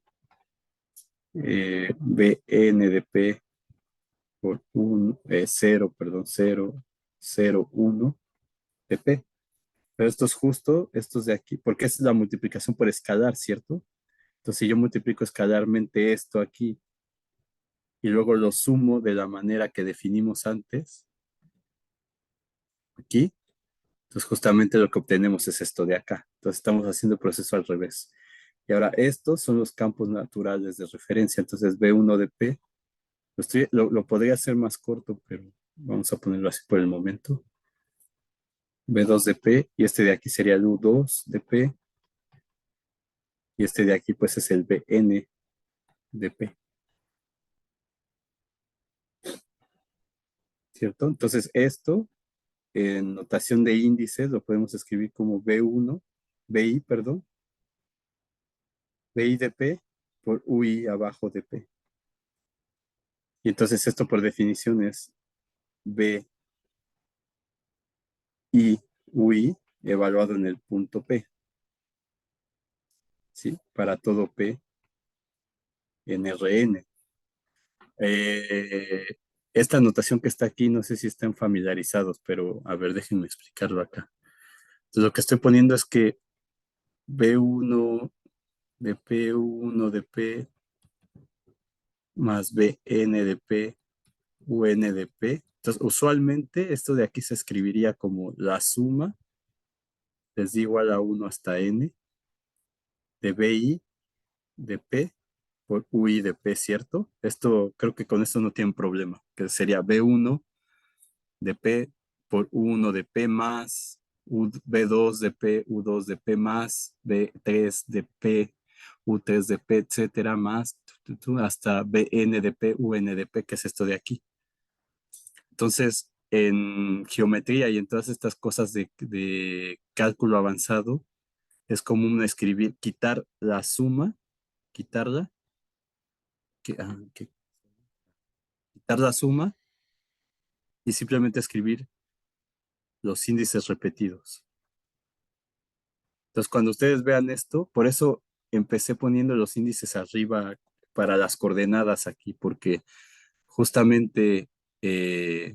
Speaker 1: Bn de P por 0, perdón, 0, 0, 1 de P. Pero esto es justo, estos de aquí, porque es la multiplicación por escalar, ¿cierto? Entonces, si yo multiplico escalarmente esto aquí y luego lo sumo de la manera que definimos antes, aquí, entonces justamente lo que obtenemos es esto de acá. Entonces, estamos haciendo el proceso al revés. Y ahora, estos son los campos naturales de referencia. Entonces, B1 de P, lo podría hacer más corto, pero vamos a ponerlo así por el momento. B2 de P, y este de aquí sería el U2 de P, y este de aquí pues es el Bn de P, ¿cierto? Entonces esto en notación de índices lo podemos escribir como B1, BI, perdón, BI de P por UI abajo de P. Y entonces esto por definición es BI UI evaluado en el punto P, ¿sí? Para todo P en Rn. Eh, esta notación que está aquí, no sé si están familiarizados, pero a ver, déjenme explicarlo acá. Entonces, lo que estoy poniendo es que B1 de P, U1 de P, más Bn de P, Un de P. Entonces, usualmente esto de aquí se escribiría como la suma es igual a 1 hasta n de Bi de P por Ui de P, ¿cierto? Esto, creo que con esto no tienen problema, que sería B1 de P por U1 de P más B2 de P, U2 de P más B3 de P, U3 de P, etcétera, más hasta Bn de P, Un de P, que es esto de aquí. Entonces, en geometría y en todas estas cosas de cálculo avanzado, es común escribir, quitar la suma, quitarla, quitar la suma y simplemente escribir los índices repetidos. Entonces, cuando ustedes vean esto, por eso empecé poniendo los índices arriba para las coordenadas aquí, porque justamente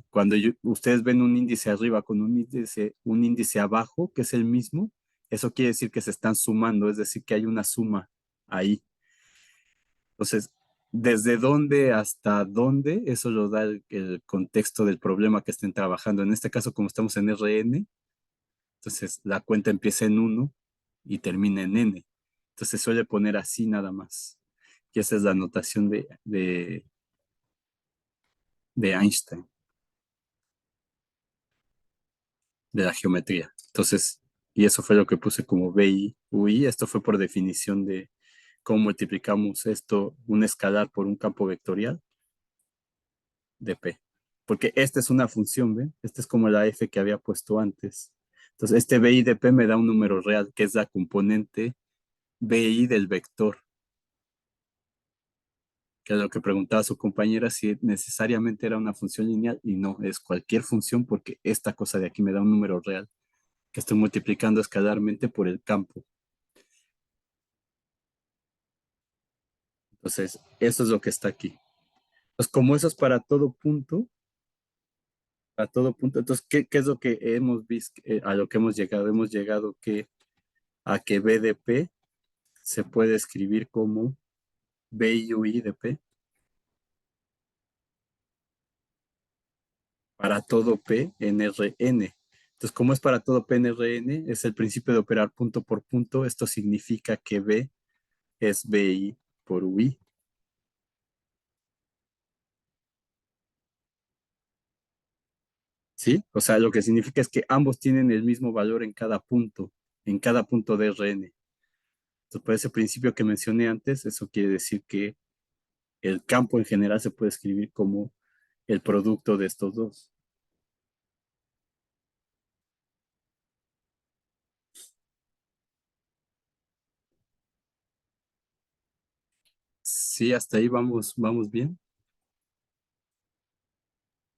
Speaker 1: cuando ustedes ven un índice arriba con un índice abajo, que es el mismo, eso quiere decir que se están sumando, es decir, que hay una suma ahí. Entonces, desde dónde hasta dónde, eso lo da el contexto del problema que estén trabajando. En este caso, como estamos en RN, entonces la cuenta empieza en uno y termina en N. Entonces suele poner así nada más. Y esa es la notación de Einstein, de la geometría. Entonces, y eso fue lo que puse como BI, UI. Esto fue por definición de cómo multiplicamos esto, un escalar por un campo vectorial de P. Porque esta es una función, ¿ven? Esta es como la F que había puesto antes. Entonces, este BI de P me da un número real, que es la componente BI del vector, que es lo que preguntaba su compañera si necesariamente era una función lineal, y no, es cualquier función porque esta cosa de aquí me da un número real que estoy multiplicando escalarmente por el campo. Entonces, eso es lo que está aquí. Entonces, como eso es para todo punto, entonces, ¿qué es lo que hemos visto, a lo que hemos llegado? Hemos llegado a que BDP se puede escribir como BIUI de P para todo P en Rn. Entonces, como es para todo P en Rn, es el principio de operar punto por punto. Esto significa que B es BI por UI. ¿Sí? O sea, lo que significa es que ambos tienen el mismo valor en cada punto de Rn. Entonces, por ese principio que mencioné antes, eso quiere decir que el campo en general se puede escribir como el producto de estos dos. Sí, hasta ahí vamos bien.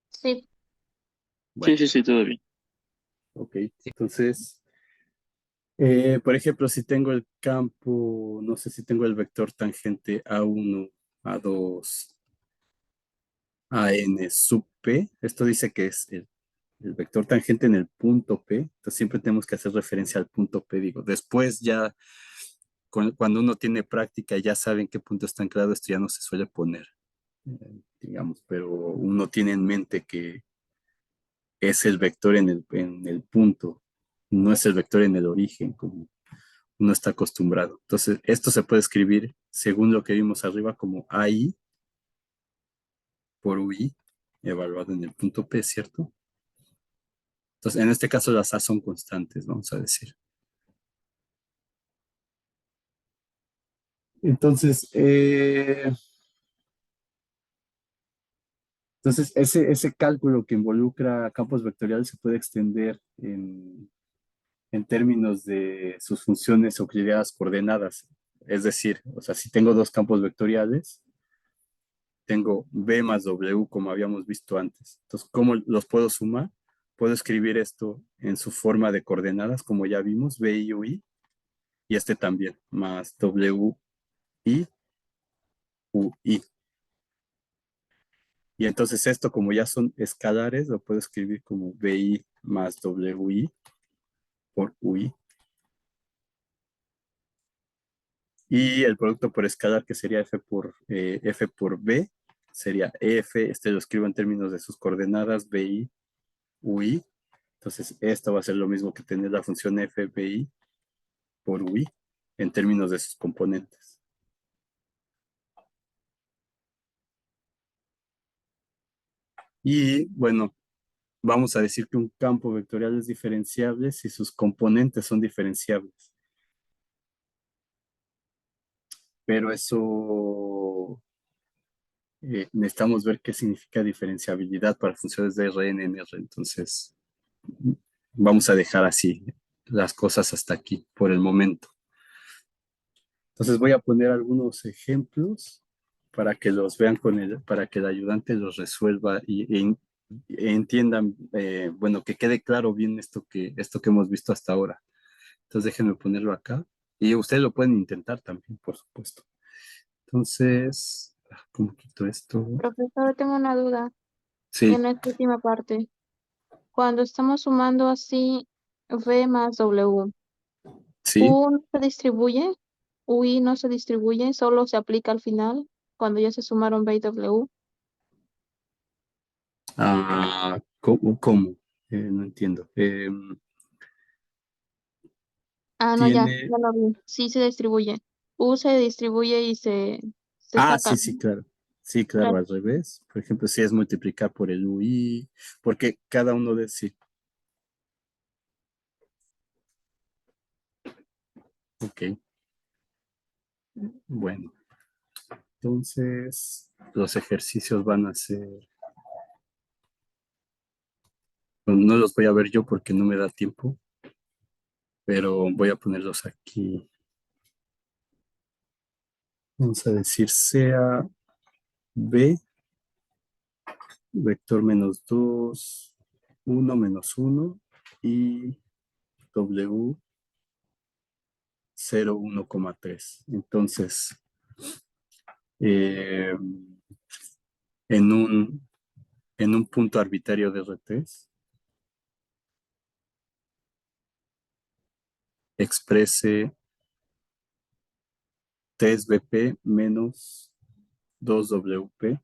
Speaker 2: Sí,
Speaker 3: Sí,
Speaker 1: Bueno,
Speaker 3: sí, sí, todo bien.
Speaker 1: ok. Entonces, por ejemplo, si tengo el campo, no sé si tengo el vector tangente A1, A2, AN sub P, esto dice que es el vector tangente en el punto P, entonces siempre tenemos que hacer referencia al punto P, digo. Después ya, cuando uno tiene práctica, ya saben qué punto está anclado, esto ya no se suele poner, digamos, pero uno tiene en mente que es el vector en el punto, no es el vector en el origen, como uno está acostumbrado. Entonces, esto se puede escribir, según lo que vimos arriba, como AI por UI, evaluado en el punto P, ¿cierto? Entonces, en este caso las A son constantes, vamos a decir. Entonces, ese cálculo que involucra campos vectoriales se puede extender en términos de sus funciones euclidianas coordenadas. Es decir, o sea, si tengo dos campos vectoriales, tengo B más W como habíamos visto antes. Entonces, ¿cómo los puedo sumar? Puedo escribir esto en su forma de coordenadas, como ya vimos, B y UI, y este también, más W y UI. Y entonces esto, como ya son escalares, lo puedo escribir como BI más WI por UI. Y el producto por escalar, que sería F por B, sería F, este lo escribo en términos de sus coordenadas, BI, UI. Entonces, esto va a ser lo mismo que tener la función FBI por UI en términos de sus componentes. Y bueno, vamos a decir que un campo vectorial es diferenciable si sus componentes son diferenciables. Pero eso necesitamos ver qué significa diferenciabilidad para funciones de RN en R. Entonces, vamos a dejar así las cosas hasta aquí por el momento. Entonces voy a poner algunos ejemplos para que los vean para que el ayudante los resuelva y entiendan, bueno, que quede claro bien esto que hemos visto hasta ahora. Entonces déjenme ponerlo acá y ustedes lo pueden intentar también, por supuesto. Entonces, ¿cómo quito esto?
Speaker 2: Profesor, tengo una duda
Speaker 1: Sí,
Speaker 2: en esta última parte. Cuando estamos sumando así V más W,
Speaker 1: sí.
Speaker 2: U no se distribuye, UI no se distribuye, solo se aplica al final, cuando ya se sumaron V y W.
Speaker 1: ¿Cómo? No entiendo.
Speaker 2: Ah, no, ya,
Speaker 1: Tiene.
Speaker 2: ya lo vi. Sí se distribuye. U se distribuye y se
Speaker 1: Ah,
Speaker 2: saca,
Speaker 1: sí, sí,
Speaker 2: ¿no?
Speaker 1: claro. Sí, claro,
Speaker 2: Gracias.
Speaker 1: al revés. Por ejemplo, si es multiplicar por el UI, porque cada uno de sí. Ok, bueno. Entonces, los ejercicios van a ser. Bueno, no los voy a ver yo porque no me da tiempo, pero voy a ponerlos aquí. Vamos a decir sea B, vector menos 2, 1 - 1 y W 0, 1,3. Entonces, eh, en un punto arbitrario de R3, exprese 3BP menos 2WP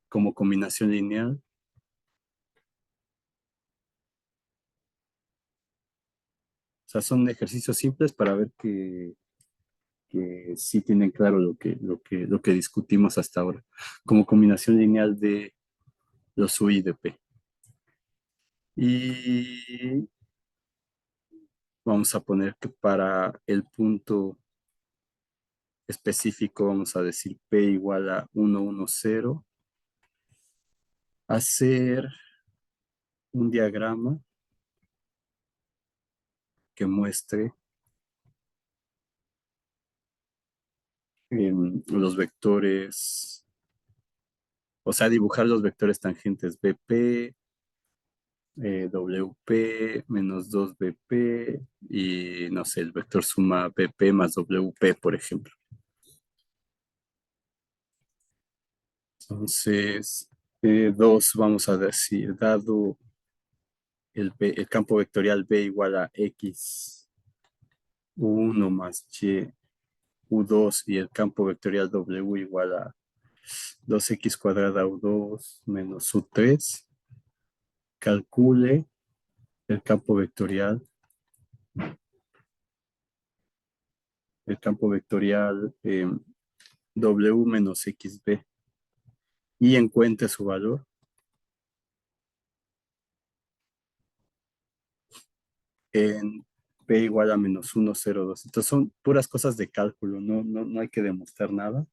Speaker 1: como combinación lineal. O sea, son ejercicios simples para ver que sí tienen claro lo que discutimos hasta ahora, como combinación lineal de los UI de P. Y vamos a poner que para el punto específico vamos a decir P igual a 1, 1, 0, hacer un diagrama que muestre los vectores, o sea, dibujar los vectores tangentes BP, WP menos 2BP y no sé, el vector suma BP más WP, por ejemplo. Entonces, 2 vamos a decir, dado el campo vectorial B igual a X U1 más Y U2 y el campo vectorial W igual a 2X cuadrada U2 menos U3, calcule el campo vectorial W menos XB y encuentre su valor en P igual a -1, 0, 2. Entonces son puras cosas de cálculo, no hay que demostrar nada,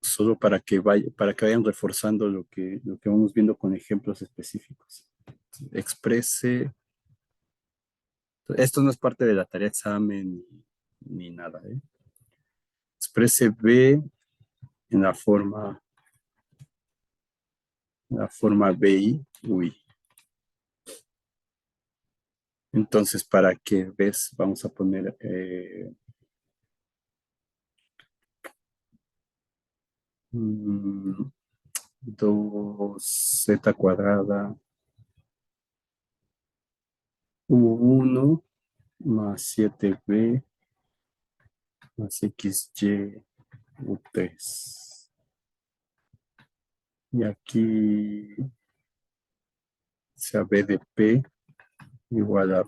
Speaker 1: solo para que vayan reforzando lo que vamos viendo con ejemplos específicos. Exprese, esto no es parte de la tarea de examen ni nada, ¿eh? Exprese B en la forma BI, UI. Entonces, para que ves, vamos a poner 2z cuadrada U1 más 7b más xy U3. Y aquí sea b de p igual a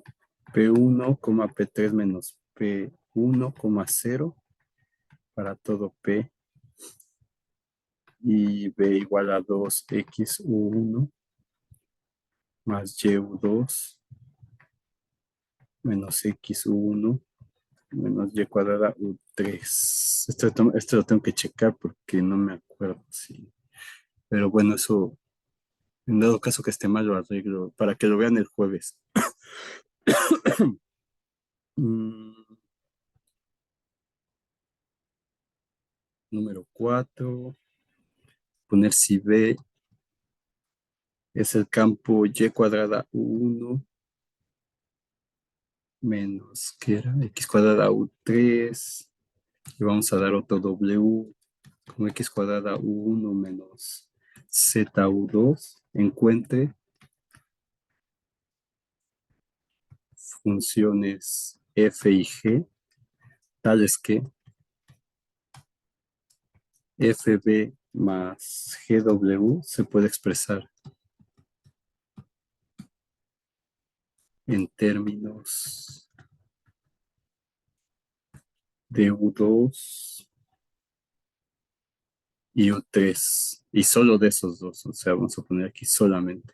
Speaker 1: P1, P3 menos P1, 0 para todo P y B igual a 2XU1 más YU2 menos XU1 menos Y cuadrada U3. Esto lo tengo que checar porque no me acuerdo si. Pero bueno, eso En dado caso que esté mal, lo arreglo para que lo vean el jueves. Mm, número 4, poner si B es el campo y cuadrada U1 menos, ¿qué era? X cuadrada U3, y vamos a dar otro W como X cuadrada U1 menos Z U2, encuentre funciones f y g, tales que fb más gw se puede expresar en términos de U2 y U3, y solo de esos dos, o sea, vamos a poner aquí solamente.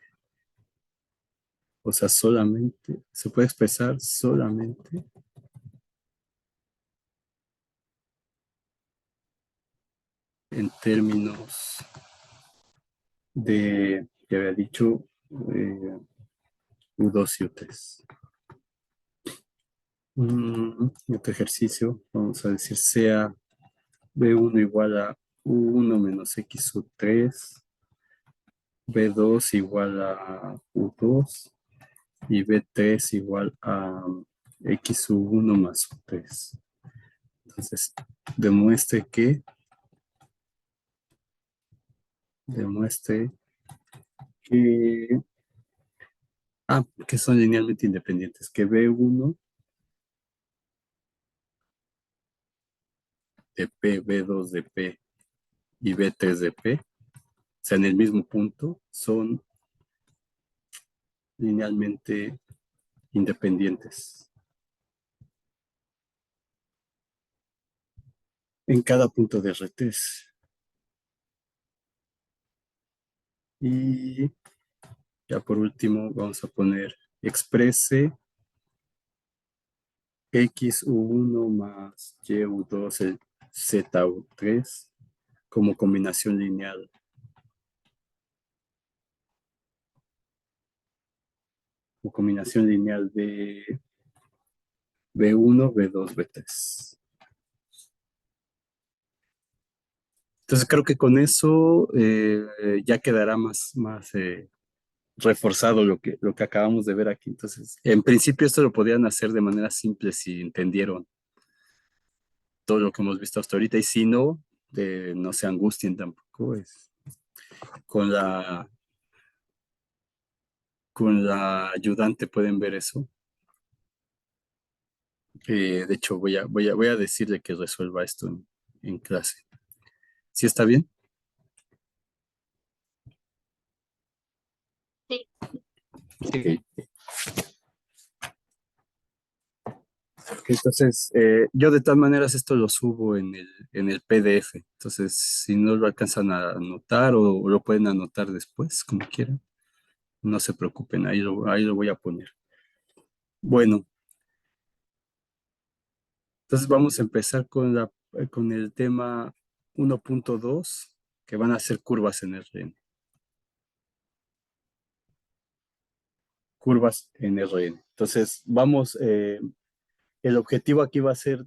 Speaker 1: O sea, solamente, se puede expresar solamente en términos de, ya había dicho, U2 y U3. Otro ejercicio, vamos a decir, sea B1 igual a U1 menos XU3, B2 igual a U2 y B3 igual a XU1 más U3. Entonces, demuestre que, demuestre que, que son linealmente independientes, que B1 de P, B2 de P y B3 de P, o sea, en el mismo punto, son linealmente independientes en cada punto de R3. Y ya por último vamos a poner exprese XU1 más YU2 el ZU3 como combinación lineal o combinación lineal de B1, B2, B3. Entonces creo que con eso ya quedará más reforzado lo que acabamos de ver aquí. Entonces, en principio esto lo podrían hacer de manera simple si entendieron todo lo que hemos visto hasta ahorita y si no, no se angustien tampoco. Con la, con la ayudante pueden ver eso. De hecho, voy a decirle que resuelva esto en clase. ¿Sí está bien?
Speaker 2: Sí.
Speaker 1: Sí. Entonces, yo de todas maneras esto lo subo en el PDF. Entonces, si no lo alcanzan a anotar o lo pueden anotar después, como quieran, no se preocupen, ahí lo voy a poner. Bueno, entonces vamos a empezar con el tema 1.2, que van a ser curvas en RN. Curvas en RN. Entonces, el objetivo aquí va a ser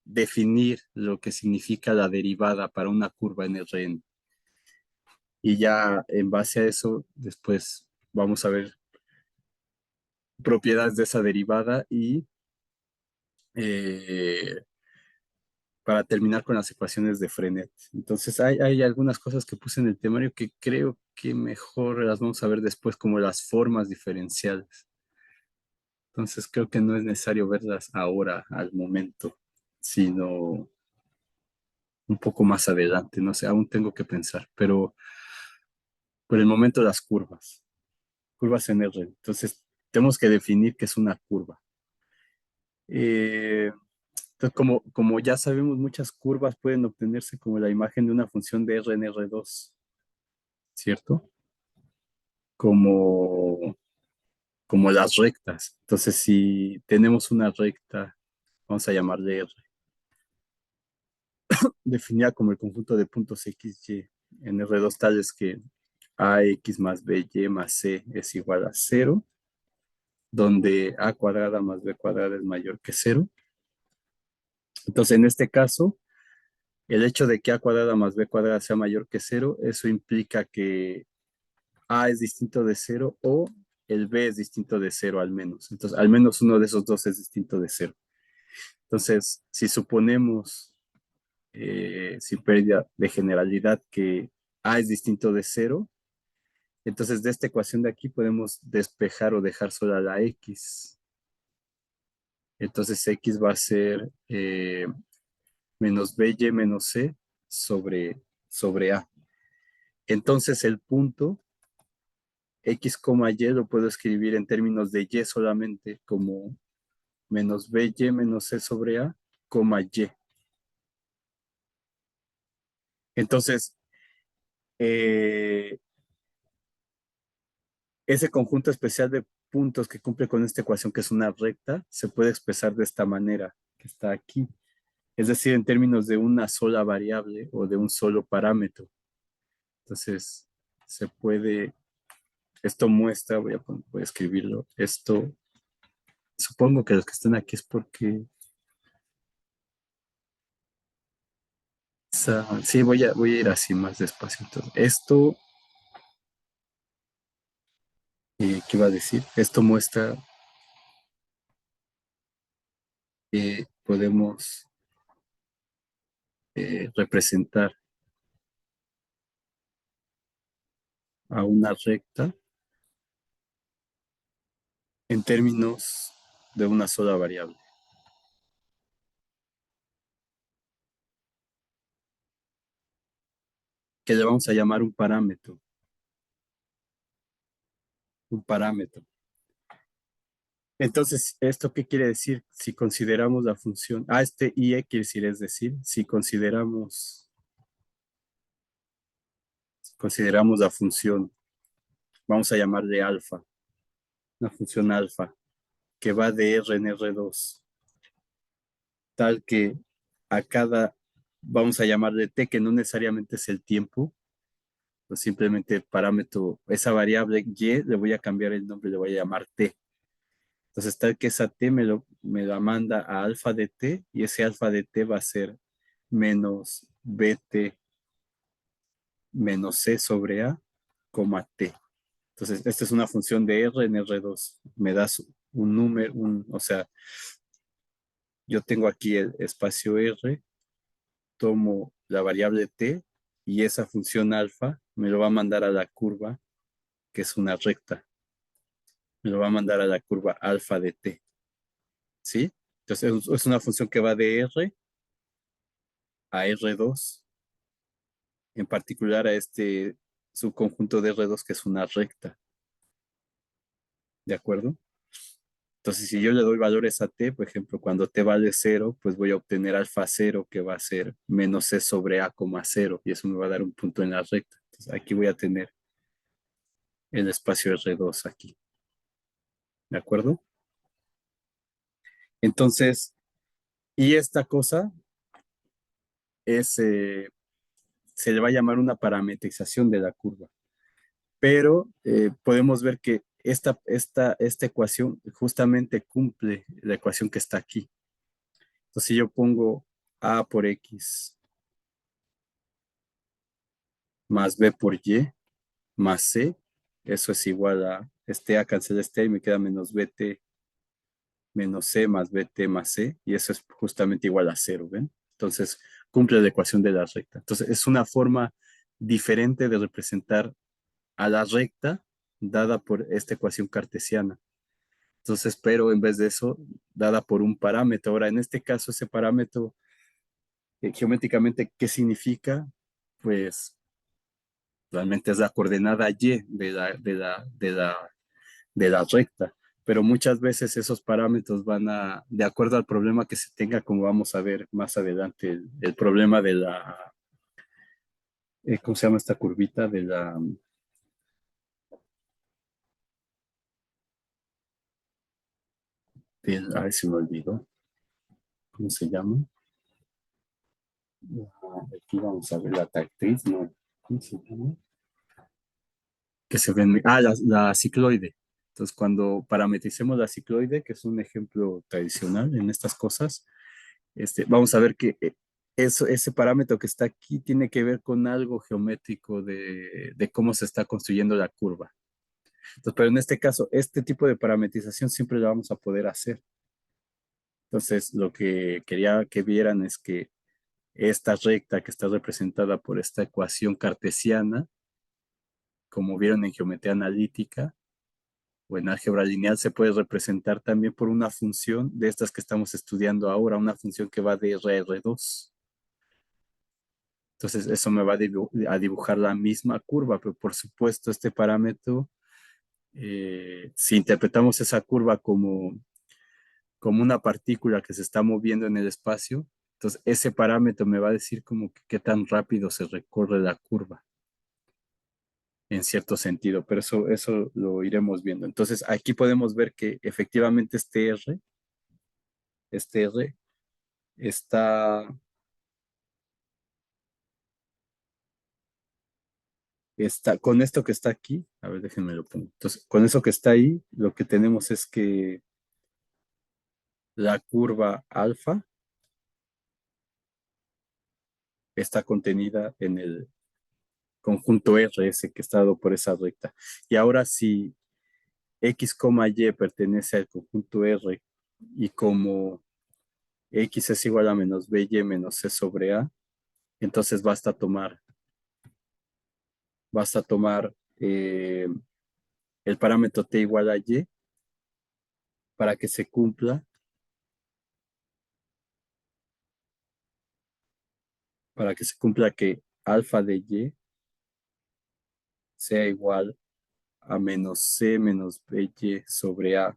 Speaker 1: definir lo que significa la derivada para una curva en RN. Y ya en base a eso, después vamos a ver propiedades de esa derivada y eh, para terminar con las ecuaciones de Frenet. Entonces hay algunas cosas que puse en el temario que creo que mejor las vamos a ver después, como las formas diferenciales. Entonces creo que no es necesario verlas ahora, al momento, sino un poco más adelante. No sé, aún tengo que pensar, pero por el momento las curvas en R. Entonces tenemos que definir qué es una curva. Entonces, como ya sabemos, muchas curvas pueden obtenerse como la imagen de una función de R en R2, ¿cierto? Como, como las rectas. Entonces, si tenemos una recta, vamos a llamarle R, definida como el conjunto de puntos X, Y en R2 tales que ax más by más c es igual a 0, donde a cuadrada más b cuadrada es mayor que 0. Entonces, en este caso, el hecho de que a cuadrada más b cuadrada sea mayor que 0, eso implica que a es distinto de 0 o el b es distinto de 0 al menos. Entonces, al menos uno de esos dos es distinto de 0. Entonces, si suponemos, sin pérdida de generalidad, que a es distinto de 0, entonces de esta ecuación de aquí podemos despejar o dejar sola la x. Entonces x va a ser menos by menos c sobre a. Entonces el punto x, y lo puedo escribir en términos de y solamente como menos by menos c sobre a, y. Entonces, eh, ese conjunto especial de puntos que cumple con esta ecuación, que es una recta, se puede expresar de esta manera, que está aquí. Es decir, en términos de una sola variable o de un solo parámetro. Entonces, se puede, esto muestra, voy a escribirlo, esto, supongo que los que están aquí es porque, sí, voy a ir así más despacio. Entonces, esto, ¿qué iba a decir? Esto muestra que podemos representar a una recta en términos de una sola variable, que le vamos a llamar un parámetro. Un parámetro. Entonces, ¿esto qué quiere decir? Si consideramos la función, este IE quiere decir, si consideramos la función, vamos a llamarle alfa, una función alfa, que va de R en R2, tal que a cada, vamos a llamarle T, que no necesariamente es el tiempo, pues simplemente el parámetro, esa variable Y, le voy a cambiar el nombre, le voy a llamar T. Entonces, tal que esa T me la manda a alfa de T, y ese alfa de T va a ser menos BT menos C sobre A, coma T. Entonces, esta es una función de R en R2. Me das un número, o sea, yo tengo aquí el espacio R, tomo la variable T y esa función alfa me lo va a mandar a la curva, que es una recta. Me lo va a mandar a la curva alfa de T. ¿Sí? Entonces, es una función que va de R a R2, en particular a este subconjunto de R2 que es una recta. ¿De acuerdo? Entonces, si yo le doy valores a t, por ejemplo, cuando t vale 0, pues voy a obtener alfa 0, que va a ser menos c sobre a, 0, y eso me va a dar un punto en la recta. Entonces, aquí voy a tener el espacio R2 aquí. ¿De acuerdo? Entonces, y esta cosa es, se le va a llamar una parametrización de la curva. Pero podemos ver que esta ecuación justamente cumple la ecuación que está aquí. Entonces, si yo pongo a por x más b por y más c, eso es igual a este a cancela este y me queda menos bt menos c más bt más c, y eso es justamente igual a 0, ¿ven? Entonces, cumple la ecuación de la recta. Entonces, es una forma diferente de representar a la recta dada por esta ecuación cartesiana. Entonces, pero en vez de eso, dada por un parámetro. Ahora, en este caso, ese parámetro, geométricamente, ¿qué significa? Pues realmente es la coordenada y de la recta, pero muchas veces esos parámetros van de acuerdo al problema que se tenga, como vamos a ver más adelante, el problema de ¿cómo se llama esta curvita? Ay, se me olvidó, ¿cómo se llama? Aquí vamos a ver la actriz, ¿no? ¿Cómo se llama? que se ven, la cicloide. Entonces, cuando parametricemos la cicloide, que es un ejemplo tradicional en estas cosas, vamos a ver que ese parámetro que está aquí tiene que ver con algo geométrico de cómo se está construyendo la curva. Entonces, pero en este caso, este tipo de parametrización siempre la vamos a poder hacer. Entonces, lo que quería que vieran es que esta recta que está representada por esta ecuación cartesiana, como vieron en geometría analítica o en álgebra lineal, se puede representar también por una función de estas que estamos estudiando ahora, una función que va de R a R2. Entonces, eso me va a dibujar la misma curva, pero por supuesto, este parámetro, si interpretamos esa curva como una partícula que se está moviendo en el espacio, entonces ese parámetro me va a decir como que qué tan rápido se recorre la curva, en cierto sentido, pero eso lo iremos viendo. Entonces, aquí podemos ver que efectivamente este R está, con esto que está aquí, a ver, déjenme lo pongo. Entonces, con eso que está ahí, lo que tenemos es que la curva alfa está contenida en el conjunto R, ese que está dado por esa recta. Y ahora si X, Y pertenece al conjunto R y como X es igual a menos BY menos C sobre A, entonces basta tomar el parámetro T igual a Y para que se cumpla, que alfa de Y sea igual a menos C menos BY sobre A,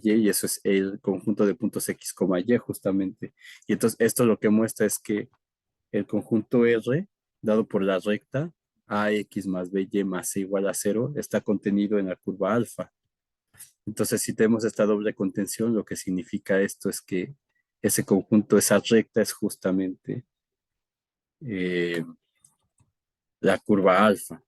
Speaker 1: y eso es el conjunto de puntos X, Y justamente. Y entonces esto lo que muestra es que el conjunto R, dado por la recta AX más BY más C igual a cero, está contenido en la curva alfa. Entonces, si tenemos esta doble contención, lo que significa esto es que ese conjunto, esa recta es justamente eh, la curva alfa.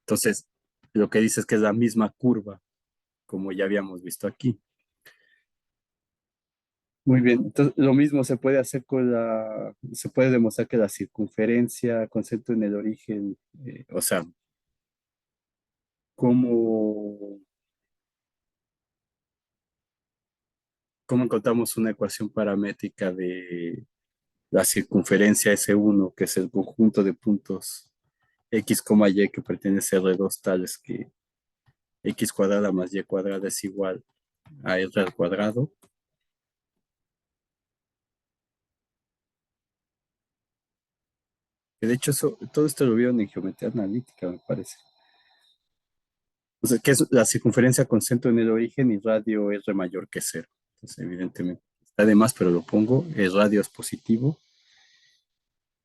Speaker 1: Entonces, lo que dice es que es la misma curva, como ya habíamos visto aquí. Muy bien, entonces lo mismo se puede hacer se puede demostrar que la circunferencia, concepto en el origen, o sea, cómo, cómo encontramos una ecuación paramétrica de la circunferencia S1, que es el conjunto de puntos X, Y que pertenece a R2 tales que X cuadrada más Y cuadrada es igual a R al cuadrado. Que de hecho, todo esto lo vieron en geometría analítica, me parece. O sea, que es la circunferencia con centro en el origen y radio R mayor que cero. Entonces, evidentemente, está de más, pero lo pongo. El radio es positivo.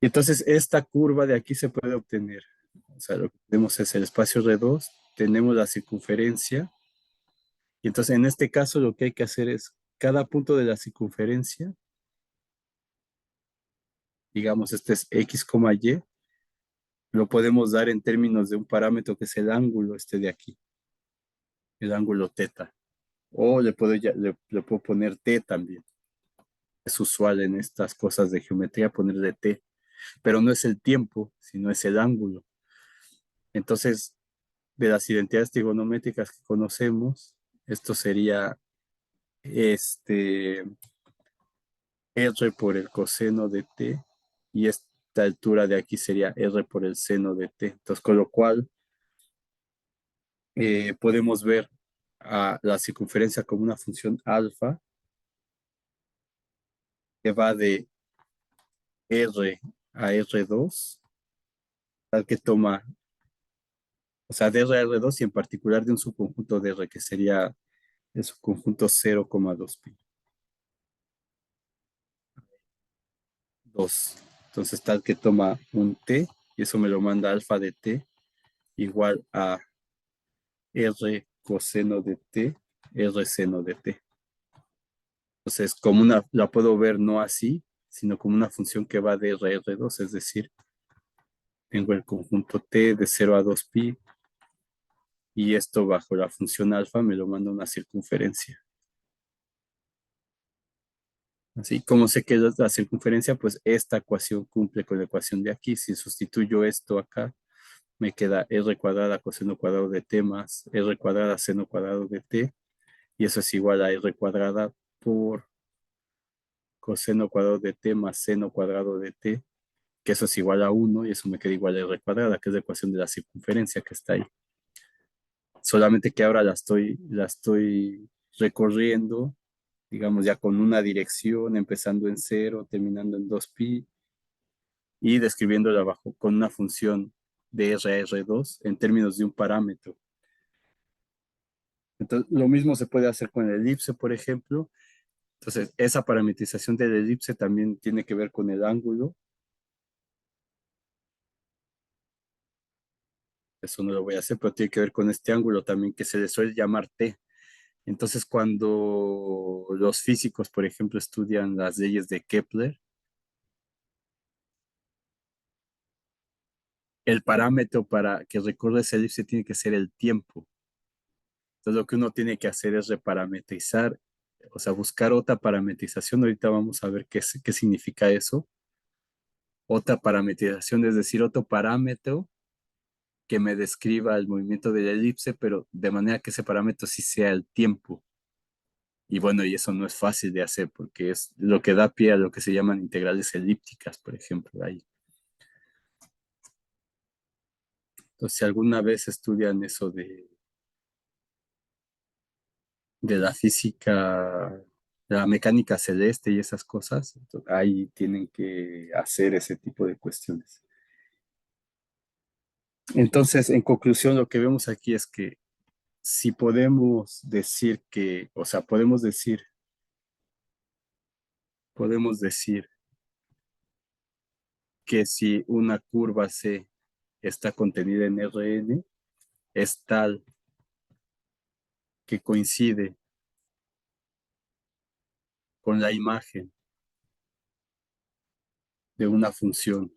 Speaker 1: Y entonces, esta curva de aquí se puede obtener. O sea, lo que tenemos es el espacio R2, tenemos la circunferencia. Y entonces, en este caso, lo que hay que hacer es cada punto de la circunferencia, digamos, este es X, Y, lo podemos dar en términos de un parámetro que es el ángulo de aquí, el ángulo teta. O le puedo poner T también. Es usual en estas cosas de geometría ponerle T, pero no es el tiempo, sino es el ángulo. Entonces, de las identidades trigonométricas que conocemos, esto sería R por el coseno de T y esta altura de aquí sería R por el seno de T. Entonces, con lo cual podemos ver a la circunferencia como una función alfa que va de R a R2, tal que toma, o sea, de R a R2 y en particular de un subconjunto de R que sería el subconjunto 0,2pi. 2. Entonces, tal que toma un T y eso me lo manda alfa de T igual a R coseno de T, R seno de T. Entonces, como la puedo ver no así, sino como una función que va de R a R2, es decir, tengo el conjunto T de 0 a 2pi y esto bajo la función alfa me lo manda una circunferencia. Así como sé que es la circunferencia, pues esta ecuación cumple con la ecuación de aquí. Si sustituyo esto acá, me queda r cuadrada coseno cuadrado de t más r cuadrada seno cuadrado de t, y eso es igual a r cuadrada por coseno cuadrado de t más seno cuadrado de t, que eso es igual a 1, y eso me queda igual a r cuadrada, que es la ecuación de la circunferencia que está ahí. Solamente que ahora la estoy recorriendo, digamos, ya con una dirección, empezando en 0, terminando en 2pi, y describiéndola abajo con una función de R a R2 en términos de un parámetro. Entonces, lo mismo se puede hacer con el elipse, por ejemplo. Entonces, esa parametrización del elipse también tiene que ver con el ángulo. Eso no lo voy a hacer, pero tiene que ver con este ángulo también que se le suele llamar T. Entonces, cuando los físicos, por ejemplo, estudian las leyes de Kepler, el parámetro para que recorra ese elipse tiene que ser el tiempo. Entonces, lo que uno tiene que hacer es reparametrizar, o sea, buscar otra parametrización. Ahorita vamos a ver qué significa eso. Otra parametrización, es decir, otro parámetro que me describa el movimiento de la elipse, pero de manera que ese parámetro sí sea el tiempo. Y bueno, y eso no es fácil de hacer porque es lo que da pie a lo que se llaman integrales elípticas, por ejemplo, ahí. Entonces, si alguna vez estudian eso de la física, de la mecánica celeste y esas cosas, ahí tienen que hacer ese tipo de cuestiones. Entonces, en conclusión, lo que vemos aquí es que si podemos decir que, o sea, podemos decir que si una curva C está contenida en Rn, es tal que coincide con la imagen de una función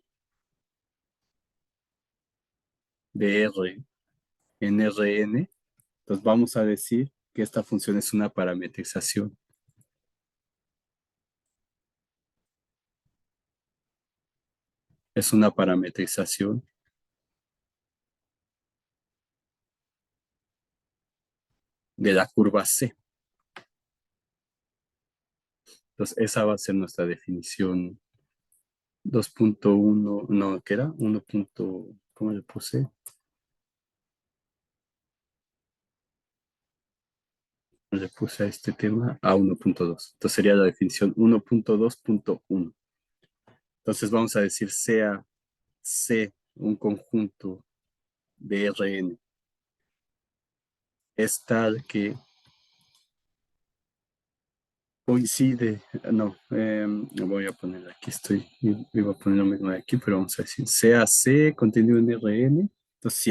Speaker 1: de R en Rn, entonces vamos a decir que esta función es una parametrización. Es una parametrización de la curva C. Entonces, esa va a ser nuestra definición 2.1, no, ¿qué era? 1. ¿Cómo le puse? Le puse a este tema a 1.2. Entonces sería la definición 1.2.1. Entonces vamos a decir sea C un conjunto de Rn es tal que coincide, no, voy a poner aquí, iba a poner lo mismo de aquí, pero vamos a decir sea C contenido en Rn. Entonces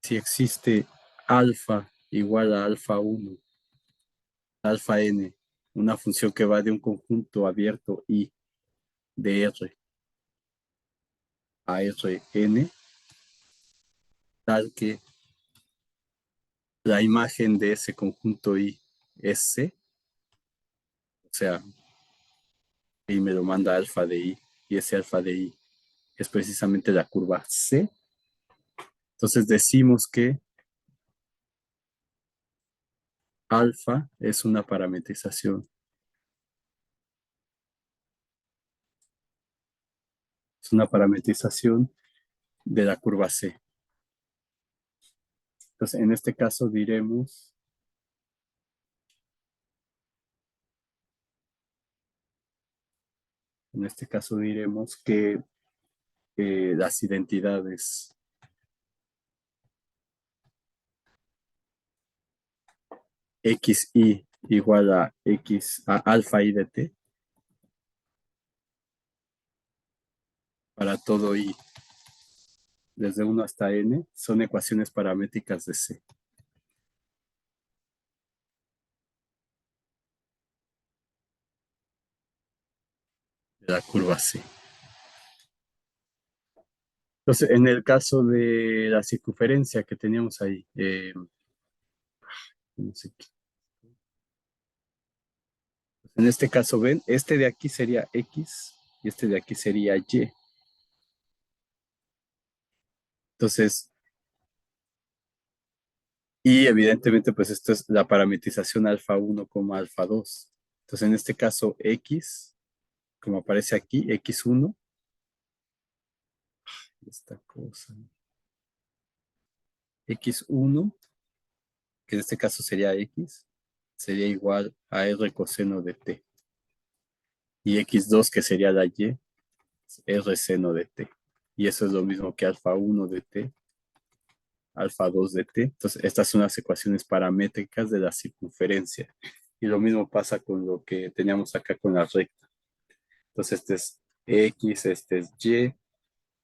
Speaker 1: si existe alfa igual a alfa 1, alfa n, una función que va de un conjunto abierto I de R a Rn, tal que la imagen de ese conjunto I es C, o sea, y me lo manda alfa de I, y ese alfa de I es precisamente la curva C. Entonces decimos que alfa es una parametrización. Es una parametrización de la curva C. Entonces, en este caso diremos que las identidades xi igual a alfa i de t para todo i desde 1 hasta n son ecuaciones paramétricas de C. de la curva C. Entonces, en el caso de la circunferencia que teníamos ahí, no sé qué. En este caso, ven, este de aquí sería X y este de aquí sería Y. Entonces, y evidentemente, pues esto es la parametrización alfa 1 como alfa 2. Entonces, en este caso, X, como aparece aquí, X1, esta cosa, X1, que en este caso sería X, sería igual a R coseno de T. Y X2, que sería la Y, R seno de T. Y eso es lo mismo que alfa 1 de T, alfa 2 de T. Entonces, estas son las ecuaciones paramétricas de la circunferencia. Y lo mismo pasa con lo que teníamos acá con la recta. Entonces, este es X, este es Y,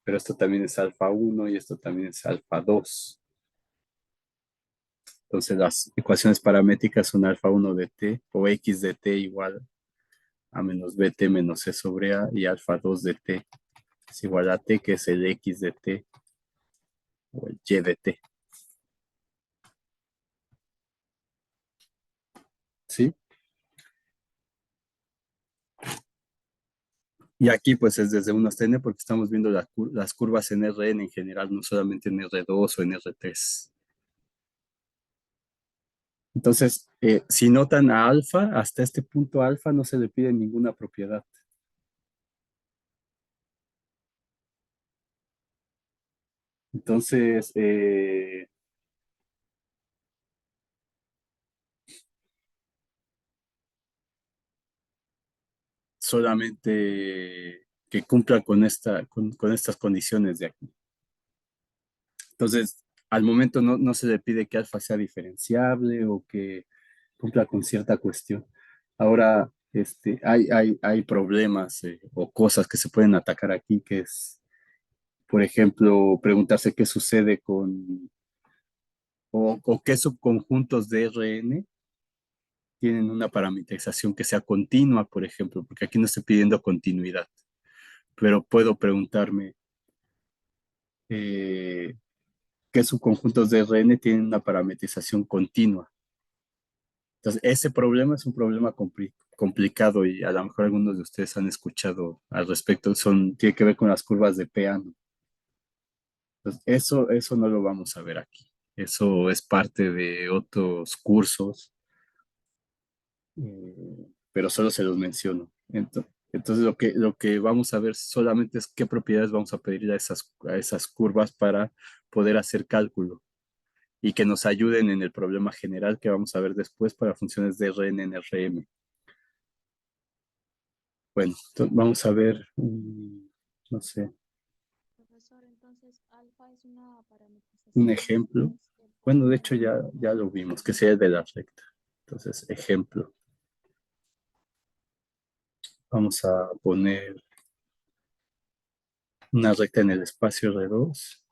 Speaker 1: pero esto también es alfa 1 y esto también es alfa 2. Entonces, las ecuaciones paramétricas son alfa 1 de T o X de T igual a menos BT menos C sobre A y alfa 2 de T es igual a T, que es el X de T o el Y de T. ¿Sí? Y aquí pues es desde 1 hasta n porque estamos viendo las curvas en Rn en general, no solamente en R2 o en R3. Entonces, si notan a alfa, hasta este punto alfa no se le pide ninguna propiedad. Entonces, solamente que cumpla con estas condiciones de aquí. Entonces, al momento no se le pide que alfa sea diferenciable o que cumpla con cierta cuestión. Ahora, hay problemas o cosas que se pueden atacar aquí, que es, por ejemplo, preguntarse qué sucede o qué subconjuntos de Rn tienen una parametrización que sea continua, por ejemplo, porque aquí no estoy pidiendo continuidad, pero puedo preguntarme eh, qué subconjuntos de Rn tienen una parametrización continua. Entonces, ese problema es un problema complicado y a lo mejor algunos de ustedes han escuchado al respecto. Tiene que ver con las curvas de Peano. Entonces, eso no lo vamos a ver aquí. Eso es parte de otros cursos, pero solo se los menciono. Entonces, lo que vamos a ver solamente es qué propiedades vamos a pedir a esas curvas para poder hacer cálculo y que nos ayuden en el problema general que vamos a ver después para funciones de Rn en Rm. Bueno, vamos a ver, no sé,
Speaker 2: Profesor, entonces alfa es una
Speaker 1: un
Speaker 2: parametrización que
Speaker 1: ejemplo.
Speaker 2: es el
Speaker 1: Bueno, de
Speaker 2: punto
Speaker 1: hecho ya lo vimos, que sea de la recta. Entonces, ejemplo. Vamos a poner una recta en el espacio R2.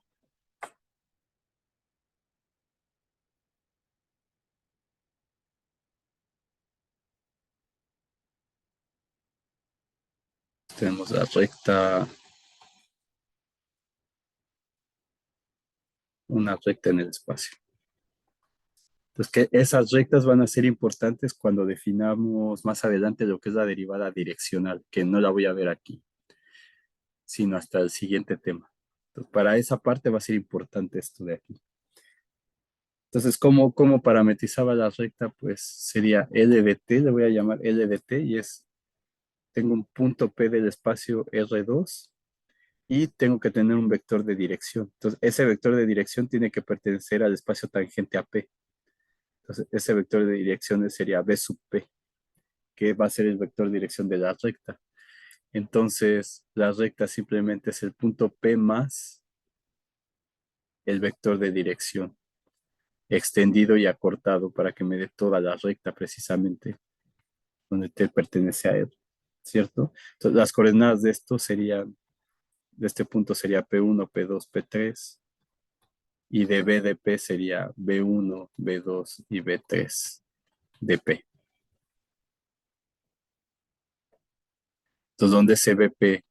Speaker 1: Tenemos la recta, una recta en el espacio. Entonces, que esas rectas van a ser importantes cuando definamos más adelante lo que es la derivada direccional, que no la voy a ver aquí, sino hasta el siguiente tema. Entonces, para esa parte va a ser importante esto de aquí. Entonces, ¿cómo parametrizaba la recta? Pues sería L de t, le voy a llamar L de t, y tengo un punto P del espacio R2 y tengo que tener un vector de dirección. Entonces, ese vector de dirección tiene que pertenecer al espacio tangente a P. Entonces, ese vector de dirección sería B sub P, que va a ser el vector de dirección de la recta. Entonces, la recta simplemente es el punto P más el vector de dirección, extendido y acortado para que me dé toda la recta precisamente donde T pertenece a él, ¿cierto? Entonces, las coordenadas de este punto sería P1, P2, P3, y de B de P sería B1, B2 y B3 de P. Entonces, donde ese BP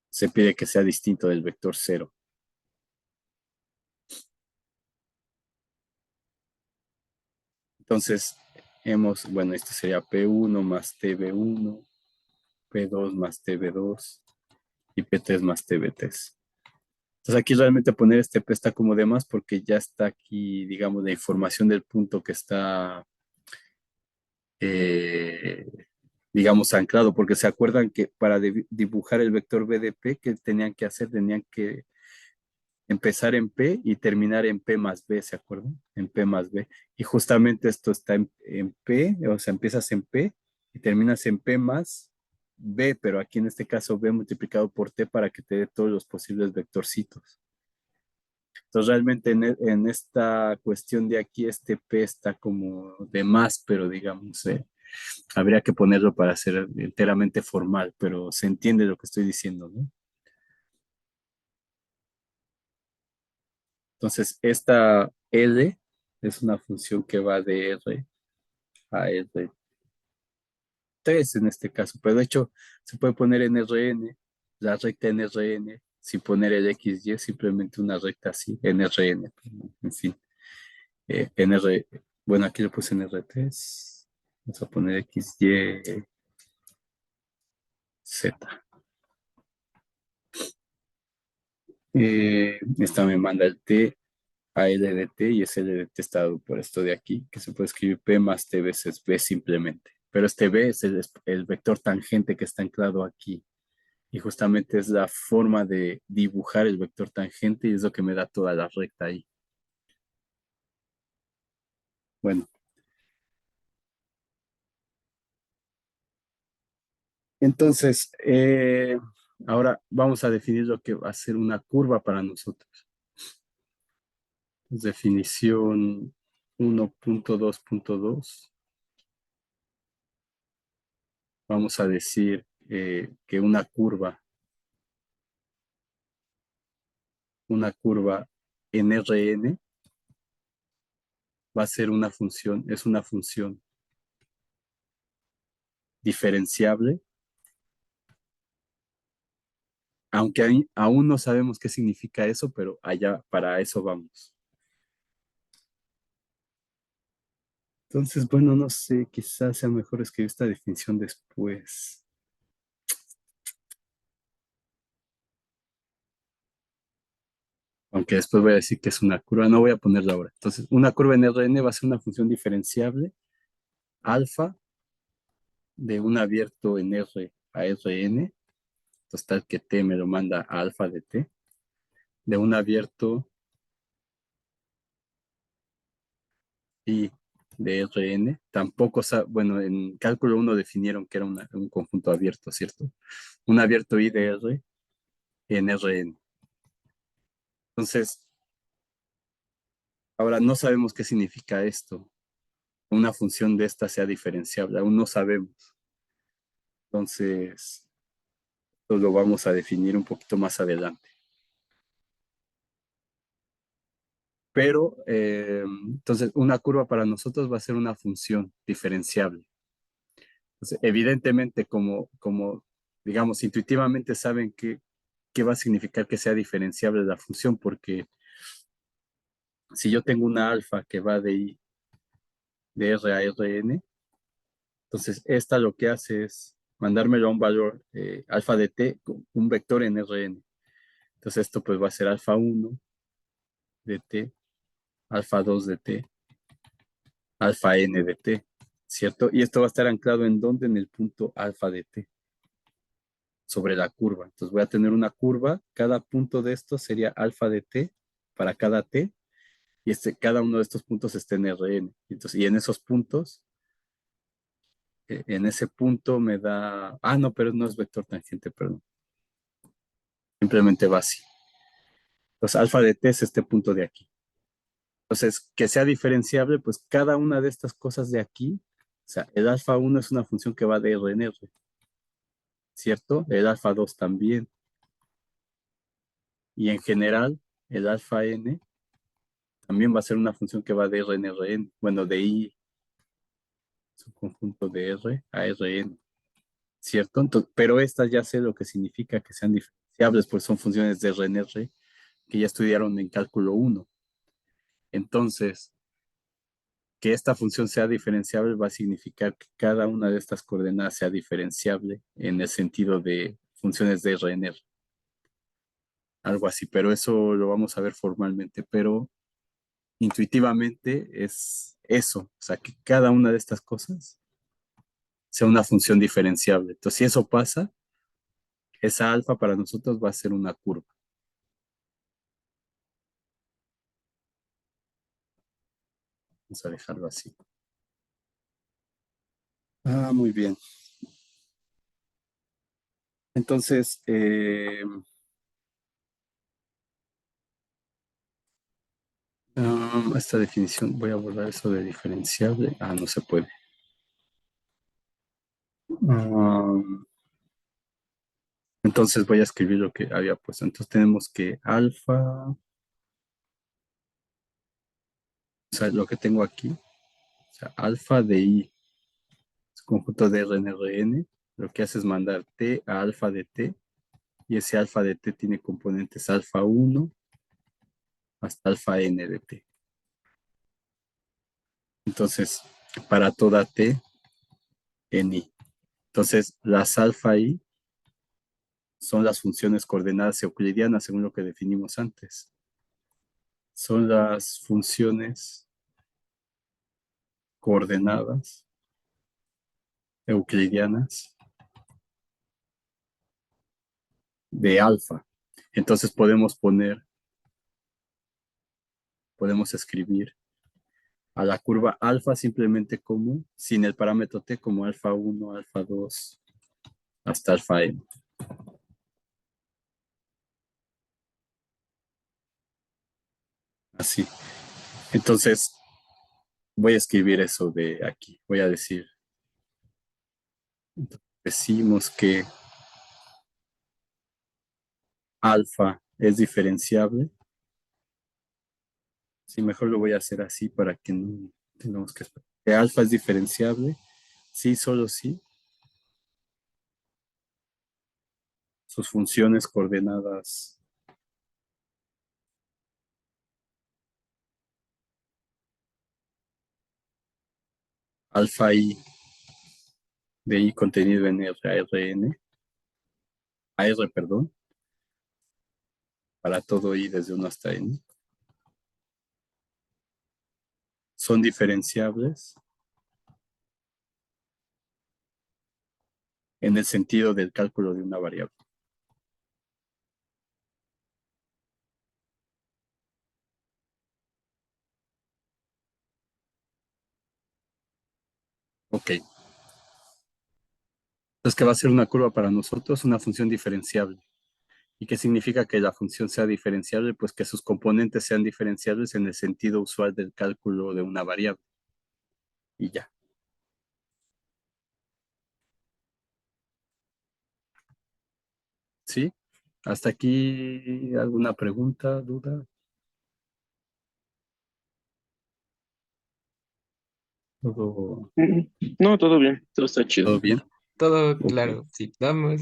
Speaker 1: se pide que sea distinto del vector cero. Entonces, bueno, este sería P1 más TB1, P2 más TB2 y P3 más TB3. Entonces aquí realmente poner este P está como de más porque ya está aquí, digamos, la información del punto que está, eh, digamos, anclado, porque se acuerdan que para dibujar el vector BDP, ¿qué tenían que hacer? Tenían que empezar en P y terminar en P más B, ¿se acuerdan? En P más B. Y justamente esto está en P, o sea, empiezas en P y terminas en P más B, pero aquí en este caso B multiplicado por T para que te dé todos los posibles vectorcitos. Entonces realmente en esta cuestión de aquí, este P está como de más, pero digamos, habría que ponerlo para ser enteramente formal, pero se entiende lo que estoy diciendo, ¿no? Entonces, esta L es una función que va de R a R3 en este caso, pero de hecho se puede poner en Rn, la recta en Rn, sin poner el XY, simplemente una recta así, en Rn, en fin, en R, bueno, aquí lo puse en R3, vamos a poner XY, Z. Esta me manda el T a L de T y ese L de T está dado por esto de aquí, que se puede escribir P más T veces B simplemente. Pero este B es el vector tangente que está anclado aquí. Y justamente es la forma de dibujar el vector tangente y es lo que me da toda la recta ahí. Bueno, entonces, ahora vamos a definir lo que va a ser una curva para nosotros. Definición 1.2.2. Vamos a decir que una curva en Rn va a ser es una función diferenciable, aunque aún no sabemos qué significa eso, pero allá para eso vamos. Entonces, bueno, no sé, quizás sea mejor escribir esta definición después. Aunque después voy a decir que es una curva, no voy a ponerla ahora. Entonces, una curva en Rn va a ser una función diferenciable alfa de un abierto en R a Rn, entonces tal que T me lo manda a alfa de T, de un abierto I de Rn. Tampoco, bueno, en cálculo 1 definieron que era un conjunto abierto, ¿cierto? Un abierto I de R en Rn. Entonces, ahora no sabemos qué significa esto. Una función de esta sea diferenciable, aún no sabemos. Entonces, esto lo vamos a definir un poquito más adelante. Pero, entonces, una curva para nosotros va a ser una función diferenciable. Entonces, evidentemente, como digamos, intuitivamente saben qué va a significar que sea diferenciable la función, porque si yo tengo una alfa que va de R a Rn, entonces esta lo que hace es mandármelo a un valor alfa de t, un vector en Rn. Entonces esto pues va a ser alfa 1 de t, alfa 2 de t, alfa n de t, ¿cierto? Y esto va a estar anclado en dónde, en el punto alfa de t, sobre la curva. Entonces voy a tener una curva, cada punto de estos sería alfa de t para cada t, y cada uno de estos puntos está en Rn. Entonces, y en esos puntos, en ese punto me da, no, pero no es vector tangente, perdón, simplemente va así. Entonces, alfa de t es este punto de aquí. Entonces, que sea diferenciable, pues cada una de estas cosas de aquí, o sea, el alfa 1 es una función que va de R en R, ¿cierto? El alfa 2 también. Y en general, el alfa n también va a ser una función que va de R en Rn, bueno, de I, su conjunto de R a Rn, ¿cierto? Pero estas ya sé lo que significa que sean diferenciables, pues son funciones de RNR que ya estudiaron en cálculo uno. Entonces, que esta función sea diferenciable va a significar que cada una de estas coordenadas sea diferenciable en el sentido de funciones de RNR, algo así, pero eso lo vamos a ver formalmente, pero intuitivamente es eso, o sea, que cada una de estas cosas sea una función diferenciable. Entonces, si eso pasa, esa alfa para nosotros va a ser una curva. Vamos a dejarlo así. Ah, muy bien. Entonces, esta definición, voy a borrar eso de diferenciable. Ah, no se puede. Um, entonces voy a escribir lo que había puesto. Entonces tenemos que alfa, o sea, lo que tengo aquí, o sea, alfa de i, es conjunto de RNRN, lo que hace es mandar t a alfa de t, y ese alfa de t tiene componentes alfa 1 hasta alfa n de t. Entonces, para toda t en i. Entonces, las alfa i son las funciones coordenadas euclidianas según lo que definimos antes. Son las funciones coordenadas euclidianas de alfa. Entonces podemos escribir a la curva alfa simplemente como, sin el parámetro t, como alfa 1, alfa 2, hasta alfa n. Así. Entonces, voy a escribir eso de aquí. Voy a decir, decimos que alfa es diferenciable. Sí, mejor lo voy a hacer así para que no tengamos que esperar. Que alfa es diferenciable. Sí, solo sí. Sus funciones coordenadas alfa i de i contenido en RN, AR, perdón, para todo i desde 1 hasta n, son diferenciables en el sentido del cálculo de una variable. Ok. Entonces, ¿qué va a ser una curva para nosotros? Una función diferenciable. ¿Y qué significa que la función sea diferenciable? Pues que sus componentes sean diferenciables en el sentido usual del cálculo de una variable. Y ya. ¿Sí? ¿Hasta aquí alguna pregunta, duda? ¿Todo,
Speaker 3: No, todo bien, todo está chido.
Speaker 1: todo bien?
Speaker 4: Todo
Speaker 1: Ok.
Speaker 4: claro, si damos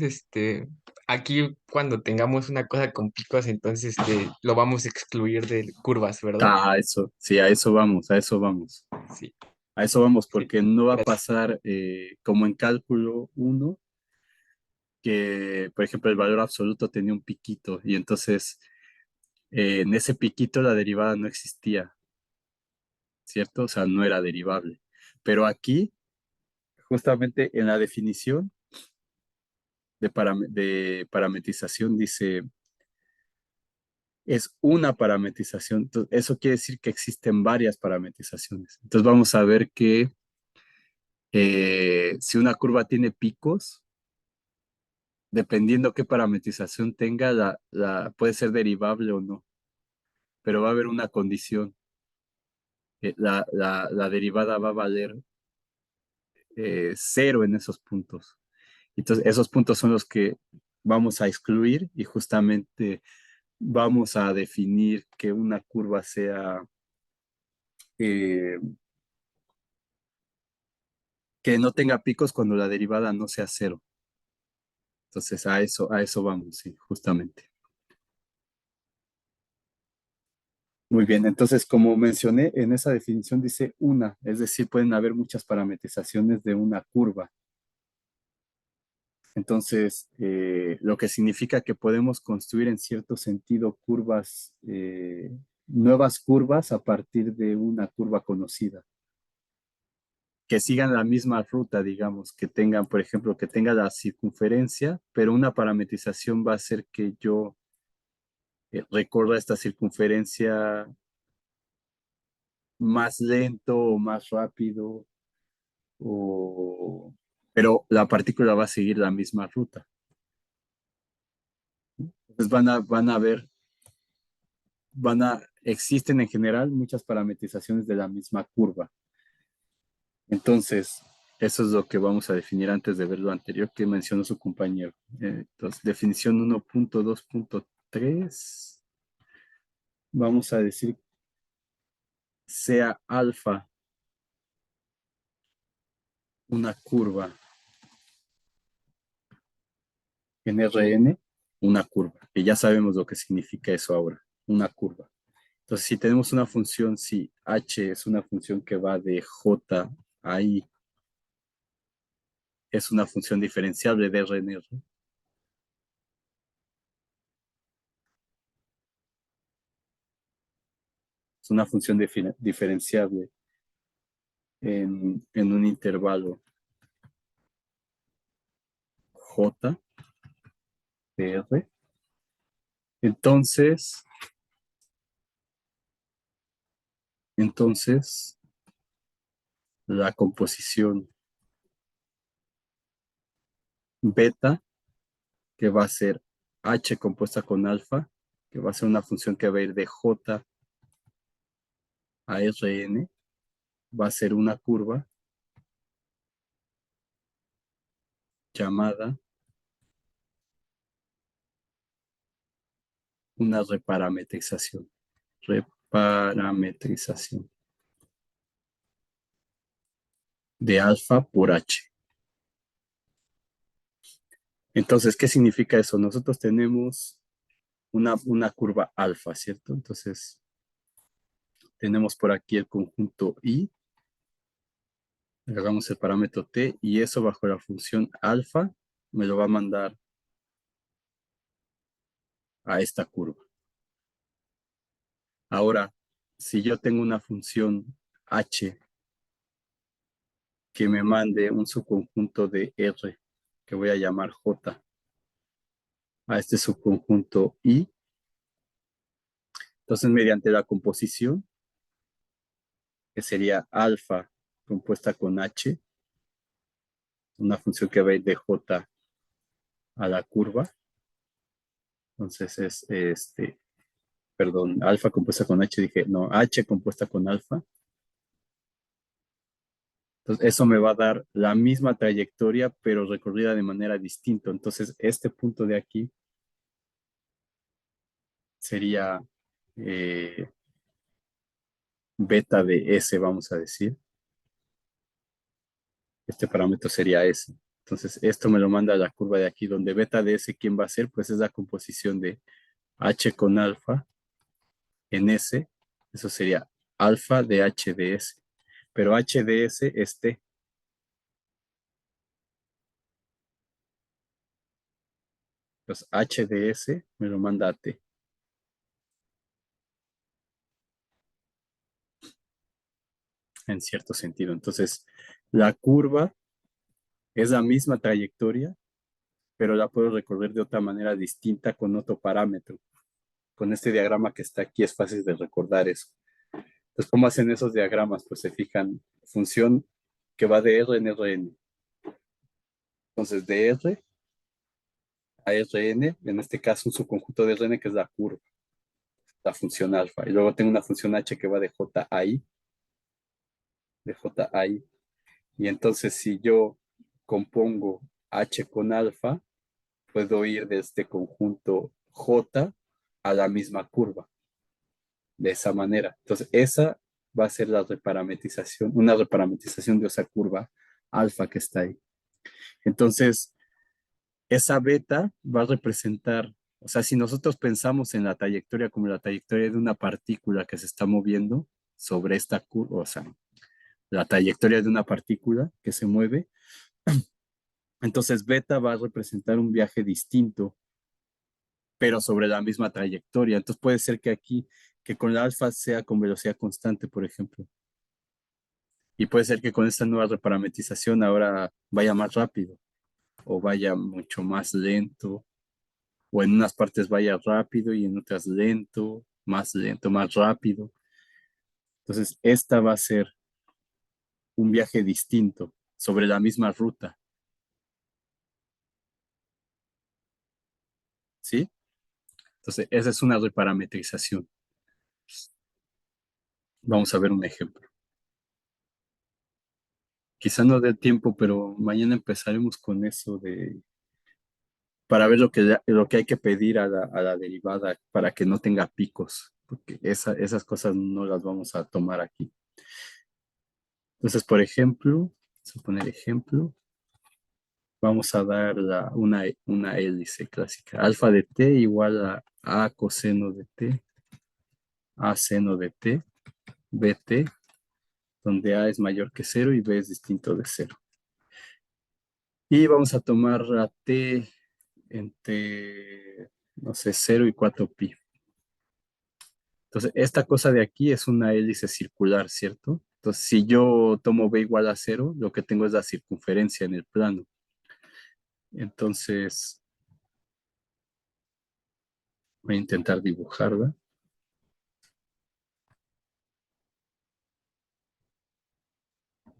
Speaker 4: aquí cuando tengamos una cosa con picos, entonces lo vamos a excluir de curvas, ¿verdad?
Speaker 1: Ah, eso, sí, a eso vamos, a eso vamos.
Speaker 4: Sí,
Speaker 1: A eso vamos,
Speaker 4: sí,
Speaker 1: porque no va a
Speaker 4: gracias.
Speaker 1: pasar como en cálculo uno que, por ejemplo, el valor absoluto tenía un piquito y entonces en ese piquito la derivada no existía, ¿cierto? O sea, no era derivable. Pero aquí, justamente en la definición de parametrización, dice, es una parametrización. Entonces, eso quiere decir que existen varias parametrizaciones. Entonces vamos a ver que si una curva tiene picos, dependiendo qué parametrización tenga, puede ser derivable o no, pero va a haber una condición. La derivada va a valer cero en esos puntos. Entonces, esos puntos son los que vamos a excluir y justamente vamos a definir que una curva sea, eh, que no tenga picos cuando la derivada no sea cero. Entonces a eso vamos, sí, justamente. Muy bien, entonces como mencioné, en esa definición dice una, es decir, pueden haber muchas parametrizaciones de una curva. Entonces, lo que significa que podemos construir en cierto sentido curvas, nuevas curvas a partir de una curva conocida, que sigan la misma ruta, digamos, que tengan, por ejemplo, que tenga la circunferencia, pero una parametrización va a hacer que yo recorra esta circunferencia más lento o más rápido, o... pero la partícula va a seguir la misma ruta. Entonces van a ver, existen en general muchas parametrizaciones de la misma curva. Entonces, eso es lo que vamos a definir antes de ver lo anterior que mencionó su compañero. Entonces, definición 1.2.3, vamos a decir sea alfa una curva en Rn, una curva, que ya sabemos lo que significa eso ahora, una curva. Entonces, si tenemos una función, si h es una función que va de j a i, es una función diferenciable de R en R. Es una función diferenciable en un intervalo j de R. Entonces, la composición beta, que va a ser h compuesta con alfa, que va a ser una función que va a ir de j a Rn, va a ser una curva llamada una reparametrización. Reparametrización de alfa por h. Entonces, ¿qué significa eso? Nosotros tenemos una curva alfa, ¿cierto? Entonces, tenemos por aquí el conjunto I, agarramos el parámetro t y eso bajo la función alfa me lo va a mandar a esta curva. Ahora, si yo tengo una función h que me mande un subconjunto de R que voy a llamar J a este subconjunto I, entonces mediante la composición, que sería alfa compuesta con h, una función que va a ir de J a la curva, entonces perdón, alfa compuesta con h, dije, no, h compuesta con alfa. Entonces, eso me va a dar la misma trayectoria, pero recorrida de manera distinta. Entonces, este punto de aquí sería beta de S, vamos a decir. Este parámetro sería S. Entonces, esto me lo manda a la curva de aquí, donde beta de S, ¿quién va a ser? Pues es la composición de H con alfa en S. Eso sería alfa de H de S. Pero H de S es T. Entonces, H de S me lo manda a T. En cierto sentido. Entonces, la curva es la misma trayectoria, pero la puedo recorrer de otra manera distinta con otro parámetro. Con este diagrama que está aquí es fácil de recordar eso. Entonces, ¿cómo hacen esos diagramas? Pues se fijan función que va de R en Rn. Entonces, de R a Rn, en este caso un subconjunto de Rn que es la curva, la función alfa. Y luego tengo una función h que va de J a I, de J a I. Y entonces, si yo compongo h con alfa, puedo ir de este conjunto J a la misma curva, de esa manera. Entonces, esa va a ser la reparametrización, una reparametrización de esa curva alfa que está ahí. Entonces, esa beta va a representar, o sea, si nosotros pensamos en la trayectoria como la trayectoria de una partícula que se está moviendo sobre esta curva, o sea, la trayectoria de una partícula que se mueve, entonces beta va a representar un viaje distinto, pero sobre la misma trayectoria. Entonces puede ser que aquí, que con la alfa sea con velocidad constante, por ejemplo. Y puede ser que con esta nueva reparametrización ahora vaya más rápido o vaya mucho más lento, o en unas partes vaya rápido y en otras lento, más rápido. Entonces, esta va a ser un viaje distinto sobre la misma ruta, ¿sí? Entonces, esa es una reparametrización. Vamos a ver un ejemplo. Quizá no dé tiempo, pero mañana empezaremos con eso de para ver lo que hay que pedir a la derivada para que no tenga picos, porque esas cosas no las vamos a tomar aquí. Entonces, por ejemplo, vamos a poner ejemplo, vamos a dar una hélice clásica. Alfa de t igual a coseno de t, a seno de t, bt, donde a es mayor que cero y b es distinto de cero. Y vamos a tomar a t entre, no sé, 0 y 4pi. Entonces, esta cosa de aquí es una hélice circular, ¿cierto? Entonces, si yo tomo b igual a 0, lo que tengo es la circunferencia en el plano. Entonces, voy a intentar dibujarla.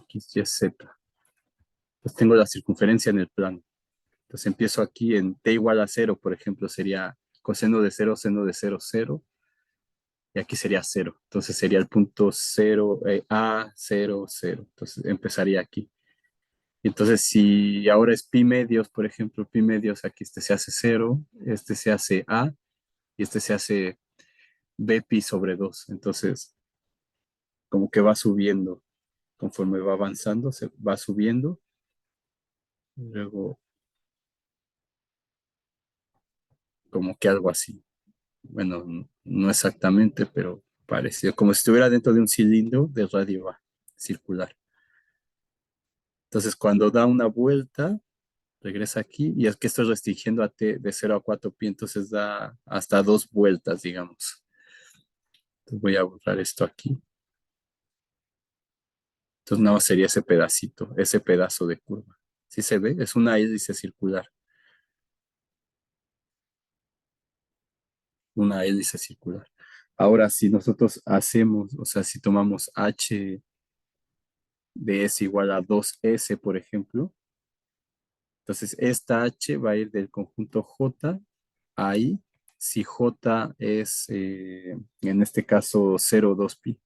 Speaker 1: X, Y, Z. Entonces, tengo la circunferencia en el plano. Entonces, empiezo aquí en t igual a 0, por ejemplo, sería coseno de 0, seno de 0, 0. Y aquí sería 0. Entonces, sería el punto 0, A, 0, 0. Entonces, empezaría aquí. Entonces, si ahora es pi medios, por ejemplo, pi medios, aquí este se hace 0, este se hace A y este se hace B pi sobre 2. Entonces, como que va subiendo, conforme va avanzando, se va subiendo. Luego, como que algo así. Bueno, no exactamente, pero parecido, como si estuviera dentro de un cilindro de radio A, circular. Entonces, cuando da una vuelta, regresa aquí y es que estoy restringiendo a t de 0 a 4pi, entonces da hasta 2 vueltas, digamos. Entonces voy a borrar esto aquí. Entonces nada más sería ese pedacito, ese pedazo de curva. ¿Sí se ve? Es una hélice circular. Una hélice circular. Ahora, si nosotros hacemos, o sea, si tomamos h de s igual a 2s, por ejemplo, entonces esta h va a ir del conjunto j a i, si j es, en este caso, 0,2pi,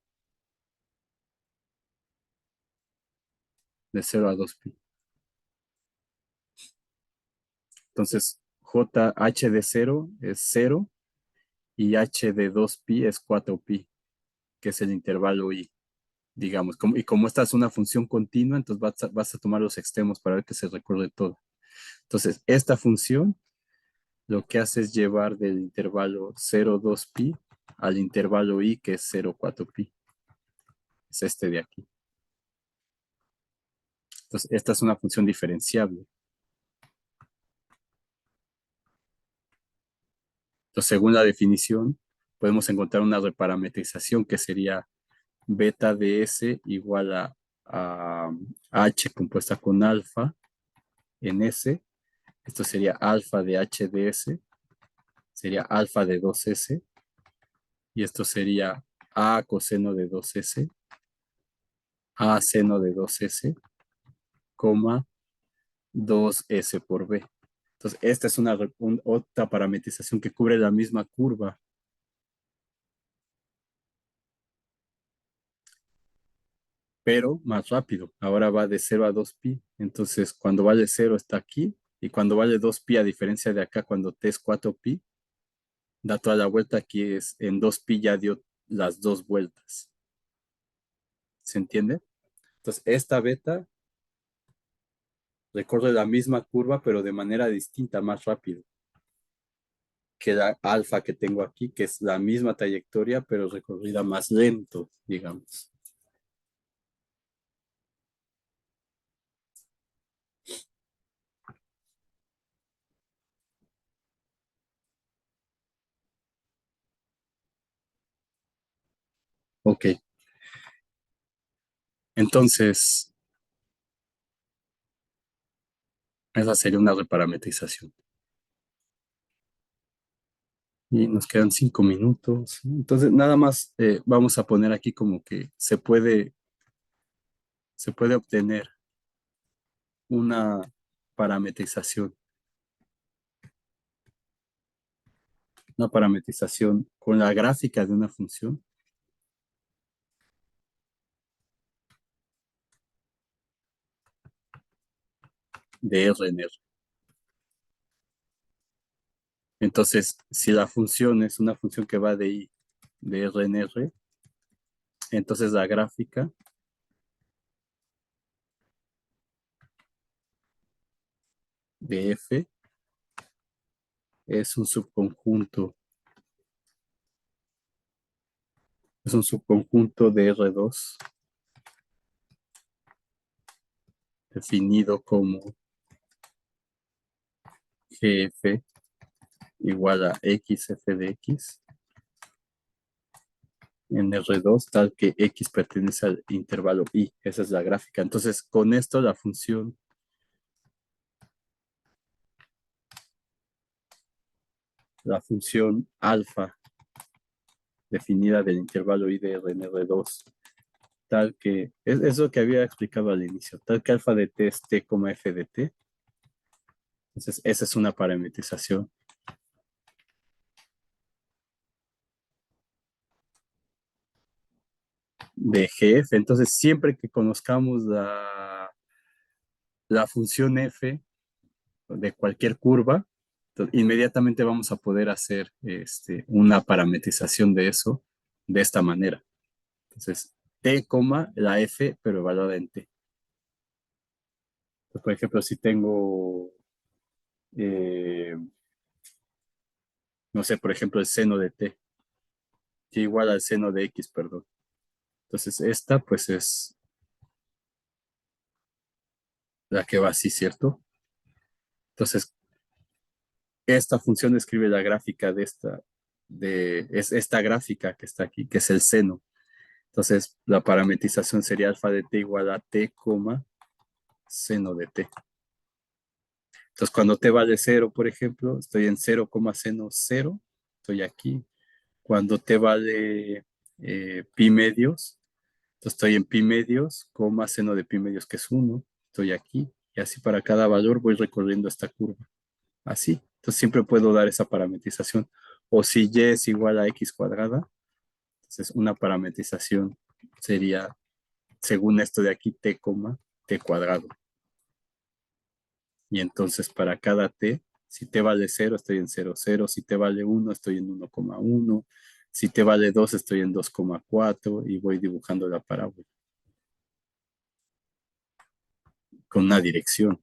Speaker 1: de 0 a 2pi. Entonces, h de 0 es 0 y h de 2pi es 4pi, que es el intervalo i, digamos. Y como esta es una función continua, entonces vas a tomar los extremos para ver que se recorre todo. Entonces, esta función lo que hace es llevar del intervalo 0,2pi al intervalo i, que es 0,4pi. Es este de aquí. Entonces, esta es una función diferenciable. Entonces, según la definición, podemos encontrar una reparametrización que sería beta de S igual a H compuesta con alfa en S. Esto sería alfa de H de S, sería alfa de 2S, y esto sería A coseno de 2S, A seno de 2S, coma 2S por B. Entonces, esta es otra parametrización que cubre la misma curva, pero más rápido. Ahora va de 0 a 2pi. Entonces, cuando vale 0 está aquí, y cuando vale 2pi, a diferencia de acá, cuando t es 4pi, da toda la vuelta, aquí es en 2pi ya dio las 2 vueltas. ¿Se entiende? Entonces, esta beta recorre la misma curva, pero de manera distinta, más rápido que la alfa que tengo aquí, que es la misma trayectoria, pero recorrida más lento, digamos. Ok, entonces, esa sería una reparametrización. Y nos quedan 5 minutos. Entonces, nada más vamos a poner aquí como que se puede obtener una parametrización, una parametrización con la gráfica de una función de R en R. Entonces, si la función es una función que va de I de R en R, entonces la gráfica de F es un subconjunto de R2 definido como GF igual a XF de X en R2, tal que X pertenece al intervalo I. Esa es la gráfica. Entonces, con esto la función alfa definida del intervalo I de R en R2, tal que, es lo que había explicado al inicio, tal que alfa de t es t, f de t. Entonces, esa es una parametrización de GF. Entonces, siempre que conozcamos la función f de cualquier curva, inmediatamente vamos a poder hacer una parametrización de eso de esta manera. Entonces, t, la f, pero evaluada en t. Entonces, por ejemplo, si tengo, no sé, por ejemplo, el seno de t, que igual al seno de x, perdón. Entonces, esta pues es la que va así, ¿cierto? Entonces, esta función describe la gráfica es esta gráfica que está aquí, que es el seno. Entonces, la parametrización sería alfa de t igual a t, seno de t. Entonces, cuando t vale 0, por ejemplo, estoy en 0, seno 0, estoy aquí. Cuando t vale pi medios, entonces estoy en pi medios, seno de pi medios, que es 1, estoy aquí. Y así para cada valor voy recorriendo esta curva. Así. Entonces, siempre puedo dar esa parametrización. O si y es igual a x cuadrada, entonces una parametrización sería, según esto de aquí, t, t cuadrado. Y entonces para cada t, si t vale 0, estoy en 0, 0. Si t vale 1, estoy en 1,1. Si t vale 2, estoy en 2,4 y voy dibujando la parábola con una dirección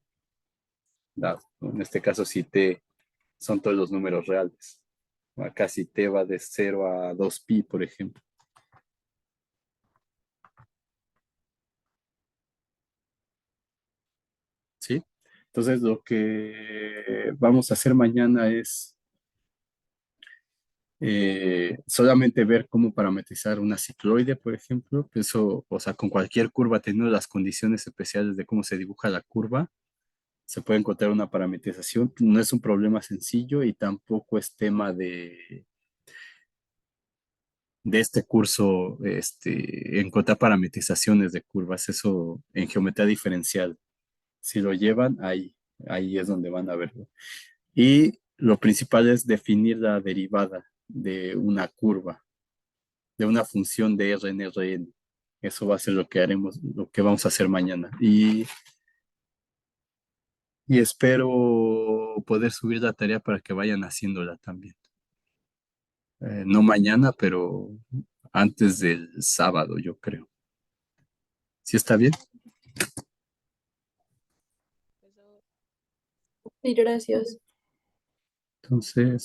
Speaker 1: dada. En este caso, si t son todos los números reales. Acá si t va de 0 a 2pi, por ejemplo. ¿Sí? Entonces, lo que vamos a hacer mañana es solamente ver cómo parametrizar una cicloide, por ejemplo. Eso, o sea, con cualquier curva, teniendo las condiciones especiales de cómo se dibuja la curva, se puede encontrar una parametrización. No es un problema sencillo y tampoco es tema de este curso, encontrar parametrizaciones de curvas. Eso en geometría diferencial. Si lo llevan, ahí es donde van a verlo. Y lo principal es definir la derivada de una curva, de una función de R en Rn. Eso va a ser lo que haremos, lo que vamos a hacer mañana. Y espero poder subir la tarea para que vayan haciéndola también. No mañana, pero antes del sábado, yo creo. ¿Sí está bien?
Speaker 5: Sí, gracias.
Speaker 1: Entonces,